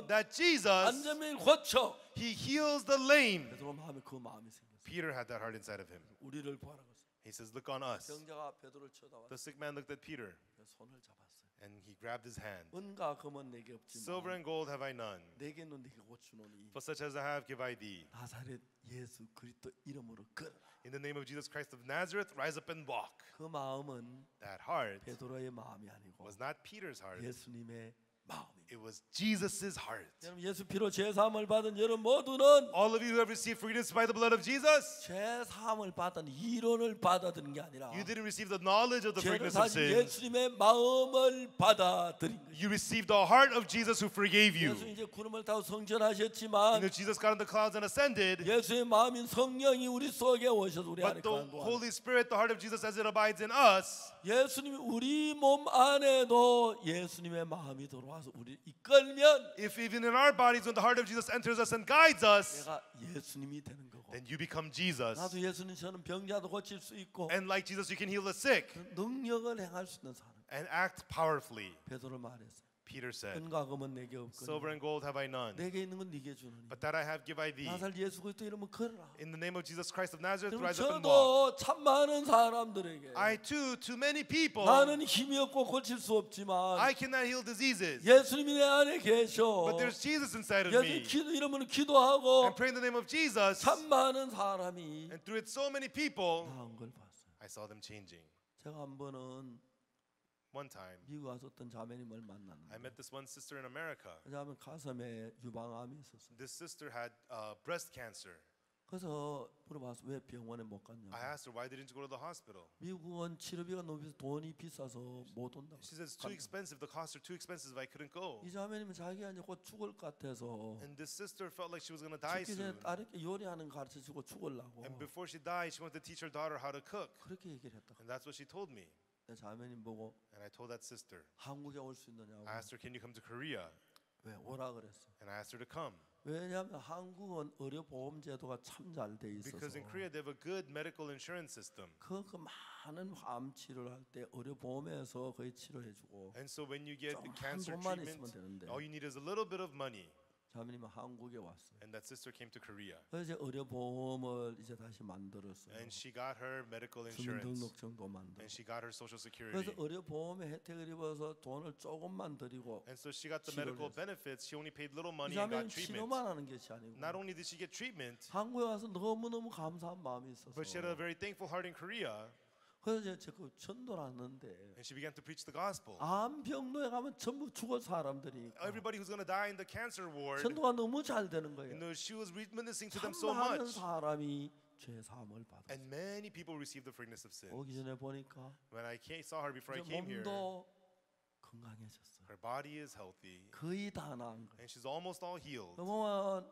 That Jesus, 안전병을 고쳐. he heals the lame. 베드로 마음에 그 마음이 생겼어. Peter had that heart inside of him. 우리를 보라고 했어. He says, look on us. 병자가 베드로를 쳐다봤어. The sick man looked at Peter 손을 잡았어요. and he grabbed his hand. 은과 금은 내게 Silver 없지만 and gold have I none, 내게는 네게 고추노니 but such as I have give I thee. 나사렛 예수 그리스도 이름으로 걸어라. In the name of Jesus Christ of Nazareth, rise up and walk. 그 마음은 That heart 베드로의 마음이 아니고 was not Peter's heart, 예수님의 마음입니다. it was Jesus' heart. 여러분 예수 피로 죄 사함을 받은 여러분 모두는 All of you who have received forgiveness by the blood of Jesus, 죄 사함을 받은 이론을 받아들인 게 아니라 you didn't receive the knowledge of the 죄를 forgiveness of 사신 sins. 예수님의 마음을 받아들인 거예요. You received the heart of Jesus who forgave you. 예수 이제 구름을 타고 You 성전하셨지만 know, Jesus got on the clouds and ascended, 예수의 마음인 성령이 우리 속에 오셔서 우리 안에 but the 거하는 Holy Spirit, the heart of Jesus as it abides in us, 예수님이 우리 몸 안에도 예수님의 마음이 들어와서 우리 이끌면 if even in our bodies when the heart of Jesus enters us and guides us, 내가 예수님이 되는 거고 then you become Jesus. 나도 예수님처럼 병자도 고칠 수 있고 And like Jesus, you can heal the sick 그 능력을 행할 수 있는 사람. and act powerfully. 베드로 말했어요. Peter said, 은과 금은 내게 Silver 없거든. and gold have I none, 내게 있는 건 네게 주노니. but that I have give I thee. 나살 예수 그리스도 이름은 걸어라. In the name of Jesus Christ of Nazareth, 그럼 rise up and walk. 저도 참 많은 사람들에게 I too, to many people, 나는 힘이 없고 고칠 수 없지만 I cannot heal diseases, 예수님이 내 안에 계셔. but there's Jesus inside of 예수님 me. 기도 이름으로 기도하고 And pray in the name of Jesus, 참 많은 사람이 and through it so many people, 나은 걸 봤어요. I saw them changing. 제가 한 번은 One time, 미국 와서 어떤 자매님을 I 만났는데 met this one sister in America. 그 자매 가슴에 유방암이 있었어요. This sister had breast cancer. 그래서 물어봐서 왜 병원에 못 갔냐고. I asked her, why didn't you go to the hospital? 미국은 치료비가 너무 비싸 돈이 비싸서 못 온다고. She says, it's too expensive. The costs are too expensive. I couldn't go. 이 자매님은 자기가 이제 곧 죽을 것 같아서 And this sister felt like she was going to die 죽기 전에 soon. 딸에게 요리하는 거 가르쳐주고 죽으려고 And before she died, she wanted to teach her daughter how to cook. 그렇게 얘기를 했다. And that's what she told me. 내 자매님 보고 And I told that sister, 한국에 올 수 있느냐고. I asked her, can you come to Korea? 왜 오라 그랬어? And I asked her to come. 왜냐하면 한국은 의료보험 제도가 참 잘 돼 있어서 Because in Korea, they have a good medical insurance system. 그 많은 암 치료를 할 때 의료보험에서 거의 치료해주고 And so when you get the 좀 cancer 돈만 treatment, 있으면 되는데 all you need is a little bit of money. 자매님은 한국에 왔어요. And that sister came to Korea. 그래서 이제 의료보험을 이제 다시 만들었어요. And she got her medical insurance. 주민등록증도 만들고. And she got her social 그래서 security. 의료보험의 혜택을 입어서 돈을 조금만 드리고 And so she got the 치료를 medical 했어요. benefits. She only paid little 이 money and 자매는 got treatment. 치료만 하는 것이 아니고 Not only did she get treatment, 한국에 와서 너무너무 감사한 마음이 있어서 but she had a very thankful heart in Korea. 그래서 이제 그 전도를 하는데 And she began to preach the gospel. 암병동에 가면 전부 죽을 사람들이 Everybody who's going to die in the cancer ward, 전도가 너무 잘 되는 you 거예요. know, she was witnessing to them 참 so 많은 much. 사람이 죄 사함을 받았어요. And many people received the forgiveness of sin. 오기 전에 보니까 When I saw her before I 이제 came here, 몸도 건강해졌어요. her body is healthy. 거의 다 나은 거예요. And she's almost all healed. 그러면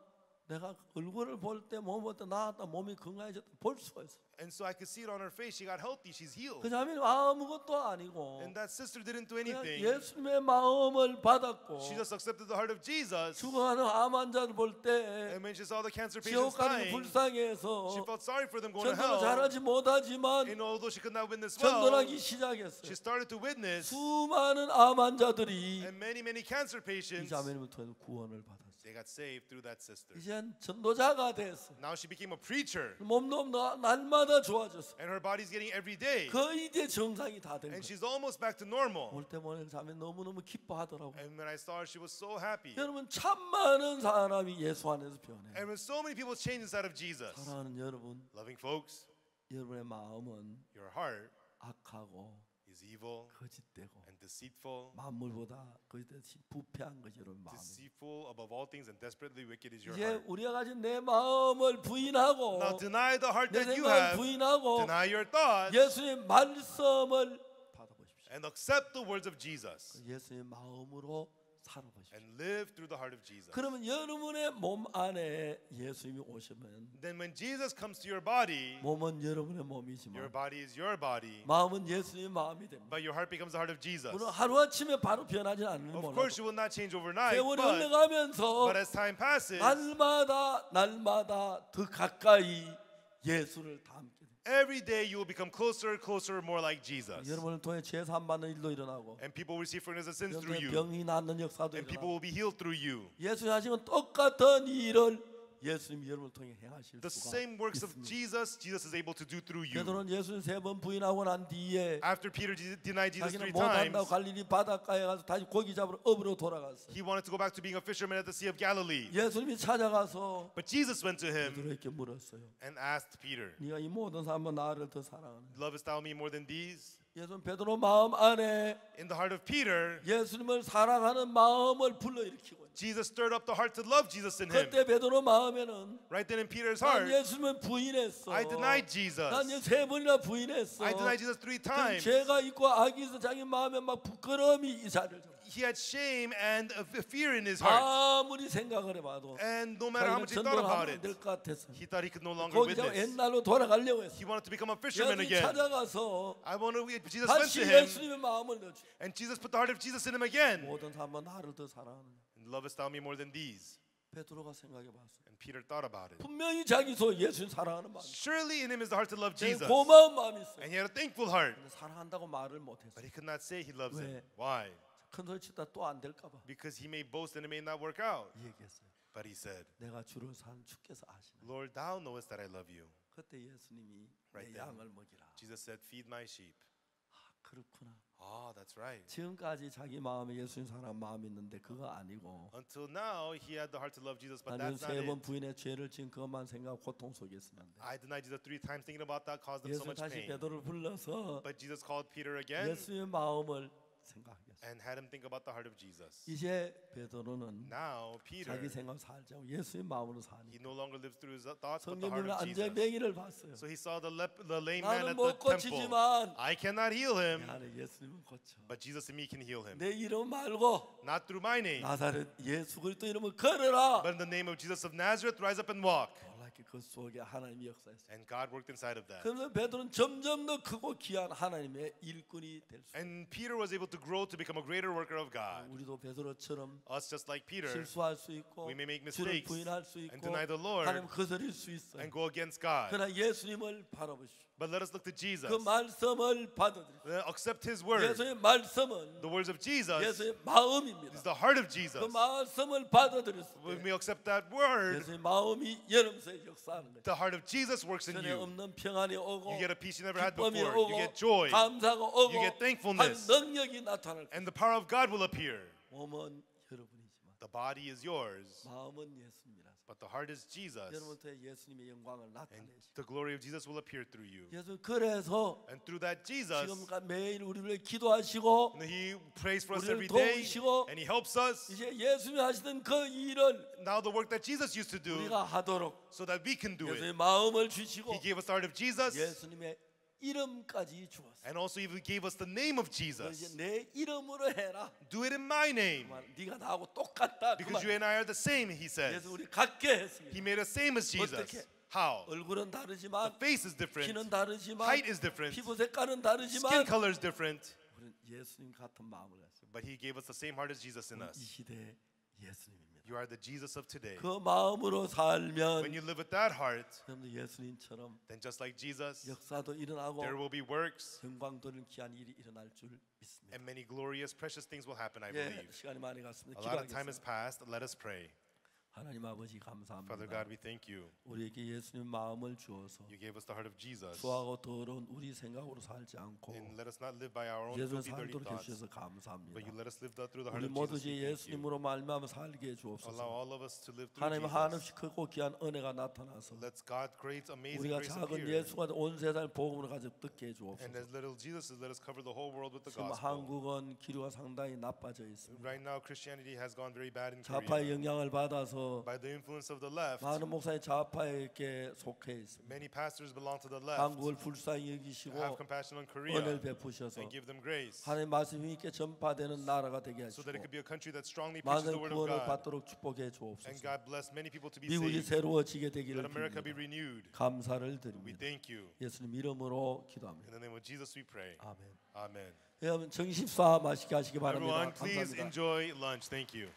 내가 얼굴을 볼 때 몸 볼 때 나았다 몸이 건강해졌다 볼 수가 있어. And so I could see it on her face. She got healthy. She's healed. 그 자매는 아무것도 아니고 And that sister didn't do 그냥 anything. 예수님의 마음을 받았고 She just accepted the heart of Jesus. 죽어가는 암 환자를 볼 때 And when she saw the cancer 지옥 patients 가는 게 dying, 불쌍해서 she felt sorry for them going to 전도를 hell. 잘하지 못하지만 And although she could not witness well, 전도하기 시작했어요. she started to witness. 수많은 암 환자들이 And many cancer 이 patients, 자매님을 통해 구원을 받았어요. they got saved through that sister. 이젠 전도자가 됐어. Now she became a preacher. 몸도 날마다 좋아졌어. And her body's getting every day. 거의 이제 정상이 다 된 And 거야. she's almost back to normal. 올 때 보니 자매 너무너무 기뻐하더라고. And when I saw her, she was so happy. 여러분 참 많은 사람이 예수 안에서 변해. And when so many people change inside of Jesus, 사랑하는 여러분, loving folks, 여러분의 마음은 your heart 악하고 is evil 거짓되고 and deceitful. 만물보다 거짓되듯이 부패한 것이 여러분 마음이. Deceitful above all things and desperately wicked is your 이제 heart. 우리가 가진 내 마음을 부인하고 Now deny the heart 내 that you 생각을 have, 부인하고 deny your thoughts, 예수님 말씀을 받아보십시오. and accept the words of Jesus. 예수의 마음으로 살아보십시오. And live through the heart of Jesus. 그러면 여러분의 몸 안에 예수님이 오시면 Then when Jesus comes to your body, 몸은 여러분의 your 몸이지만 body is your body, 마음은 예수님의 마음이 됩니다. but your heart becomes the heart of Jesus. 물론 하루아침에 바로 변하지 않는 Of 몰라도 course, you will not change overnight, 세월이 but 흘러가면서 as time passes, 날마다 더 가까이 예수를 닮게 됩니다. every day you will become closer, more like Jesus. 여러분을 통해 죄 사함 받는 일도 일어나고 And people will receive forgiveness of sins through 여러분의 you. 병이 낫는 역사도 And people 일어나고 will be healed through you. 예수님 하시면 똑같은 일을 예수님이 여러분을 통해 행하실 The 수가 same works of 있습니다. Jesus is able to do through you. 베드로는 예수님 3번 부인하고 난 뒤에 After Peter denied Jesus 자기는 3 못한다고 times, 갈릴리 바닷가에 가서 다시 고기 잡으러 업으로 돌아갔어요. he wanted to go back to being a fisherman at the Sea of Galilee. 예수님이 찾아가서 But Jesus went to him 베드로에게 물었어요. and asked Peter, 네가 이 모든 사람은 나를 더 사랑하느냐? lovest thou me more than these? 예수님 베드로 마음 안에 In the heart of Peter, 예수님을 사랑하는 마음을 불러일으키고 Jesus stirred up the heart to love Jesus in him. 그때 베드로 마음에는 Right then in Peter's 난 heart, 예수님을 부인했어. I denied Jesus. 난 3번이나 부인했어. I denied Jesus 3 그럼 times. 죄가 있고 악이 있어 자기 마음에 막 부끄러움이 이 자리를 잡아. He had shame and a fear in his heart. 아무리 생각을 해봐도 And no matter how 자기는 much he thought 전도를 about 하면 it, 안될 것 같았어. he thought he could no longer 거기 저 witness. 옛날로 돌아가려고 했어. He wanted to become a fisherman 예수님이 again. 찾아가서 Jesus went 다시 to him, 예수님의 마음을 넣어줘. and Jesus put the heart of Jesus in him again. 모든 사람은 나를 더 사랑하는. And lovest thou me more than these? 베드로가 생각해봤어. And Peter thought about it. 분명히 자기도 예수님 사랑하는 마음. Surely in him is the heart to love Jesus. 고마운 마음이 있어. And he had a thankful heart. 근데 사랑한다고 말을 못했어. But he could not say he loves him. 왜? Why? 큰 소리 치다 또 안 될까봐 Because he may boast and it may not work out. 얘기했어요. But he said, 내가 주를 사는 주께서 아시나. Lord, thou knowest that I love you. 그때 예수님이 Right 내 then. 양을 먹이라. Jesus said, feed my sheep. 아, 그렇구나. Ah, that's right. 지금까지 자기 마음에 예수님 사랑 마음이 있는데 그거 아니고 Until now, he had the heart to love Jesus, but 나는 that's not 3번 it. 부인의 죄를 지은 그것만 생각하고 고통 속에 있으면 안 돼. I denied Jesus 3 times, thinking about that caused them so 예수 much 다시 pain. 베드로를 불러서 But Jesus called Peter again 예수님의 마음을 생각하겠어요. and had him think about the heart of Jesus. 이제 베드로는 Now Peter, 자기 생각 살지 않고 예수의 마음으로 사니 he no longer lives through his thoughts but the heart 성경님은 of 안전의 Jesus. 맹인을 봤어요. So he saw the lame man 나는 at the 못 temple. 고치지만 I cannot heal him, 내 안에 예수님은 고쳐. but Jesus in me can heal him. 내 이름 말고 Not through my name, 나사렛 예수 그리스도 이름을 걸어라. but in the name of Jesus of Nazareth, rise up and walk. 놀랍게 그 속에 하나님이 역사했어요. And God worked inside of that. 그러면 베드로는 점점 더 크고 귀한 하나님의 일꾼이 될 수. And Peter was able to grow to become a greater worker of God. 우리도 베드로처럼 Us, just like Peter, 실수할 수 있고 we may make 주를 mistakes 부인할 수 and 있고 deny the Lord 하나님 거스릴 수 있어요. and go against God. 그러나 예수님을 바라보시오. But let us look to Jesus. 그 말씀을 받아들이세요. Accept His word. 예수의 말씀은 The words of Jesus 예수의 is 마음입니다. the heart of Jesus. 그 말씀을 받아들였을 When 때 we accept that word, 예수의 마음이 여러분의 역사하는 거예요. the heart of Jesus works in 전에 you. 없는 평안이 오고 You get a peace you never had 기쁨이 before. 오고 You get joy. 감사가 오고 You get 한 thankfulness. 능력이 나타날 거예요. And the power of God will appear. 몸은 여러분이지만 The body is yours, 마음은 예수님이라서 but the heart is Jesus. 여러분한테 예수님의 영광을 And 나타내시고 the glory of Jesus will appear through you. 예수 그래서 And through that Jesus, 지금 매일 우리를 기도하시고 He prays for us 우리를 every day, 도우시고 and He helps us. 이제 예수님이 하시던 그 일을 Now the work that Jesus used to do, 우리가 하도록 so that we can do 예수의 it. 마음을 주시고 He gave us the heart of Jesus, 예수님의 이름까지 주었어요. and also even gave us the name of 너 이제 Jesus. 내 이름으로 해라. Do it in my name, 그만, 네가 나하고 똑같다. because 그만. you and I are the same, He says. 그래서 우리 같게 했습니다. He made us same as Jesus. 어떻게? How? 얼굴은 The 다르지만 face is different, 키는 다르지만 height is different, 피부 색깔은 skin 다르지만 color is different, 우리는 예수님 같은 마음을 했어요. but He gave us the same heart as Jesus in 이 us. 시대의 예수님입니다. You are the Jesus of today. 그 마음으로 살면 When you live with that heart, 여러분들 예수님처럼 then just like Jesus, 역사도 일어나고 there will be works, 영광 돌리는 귀한 일이 일어날 줄 믿습니다. and many glorious, precious things will happen, I 예, believe. 시간이 많이 갔습니다. A lot of time has 기도하겠습니다. passed. Let us pray. 하나님 아버지 Father 감사합니다. God, we thank you. 우리에게 예수님 마음을 주어서 You gave us the heart of Jesus. 추하고 더러운 우리 생각으로 살지 않고 And let us not live by our own 예수님 filthy, dirty 살도록 thoughts, 해주셔서 but 감사합니다. you let us live through the heart 우리 of 모두 Jesus. 제 We thank you. 예수님으로 말미암아 살게 Allow 해주옵소서. all of us to live through 하나님 Jesus. 한없이 크고 귀한 은혜가 나타나서 Let God create amazing 우리가 grace 작은 appear. 예수가 온 세상을 복음으로 가져 듣게 And 해주옵소서. as little Jesus is, let us cover the whole world with the 지금 gospel. 한국은 기류가 상당히 나빠져 있습니다. Right now, Christianity has gone very bad in 좌파의 Korea. 영향을 받아서 By the influence of the left, 많은 목사님 좌파에게 속해 있습니다. many pastors belong to the left. 한국을 불쌍히 여기시고 Have compassion on Korea 은혜를 베푸셔서 and give them grace, 하나님 말씀이 있게 전파되는 나라가 되게 so that it 하시고 could be a country that strongly preaches the 많은 word of 구원을 God. 받도록 축복해 And 주옵소서. God bless many people to be 미국이 saved. 새로워지게 되기를 Let America be 빕니다. renewed. 감사를 We 드립니다. thank you. 예수님 이름으로 In 기도합니다. the name of Jesus we pray. 아멘. Amen. 여러분 정식사 맛있게 하시기 바랍니다. Everyone, please 감사합니다. enjoy lunch. Thank you.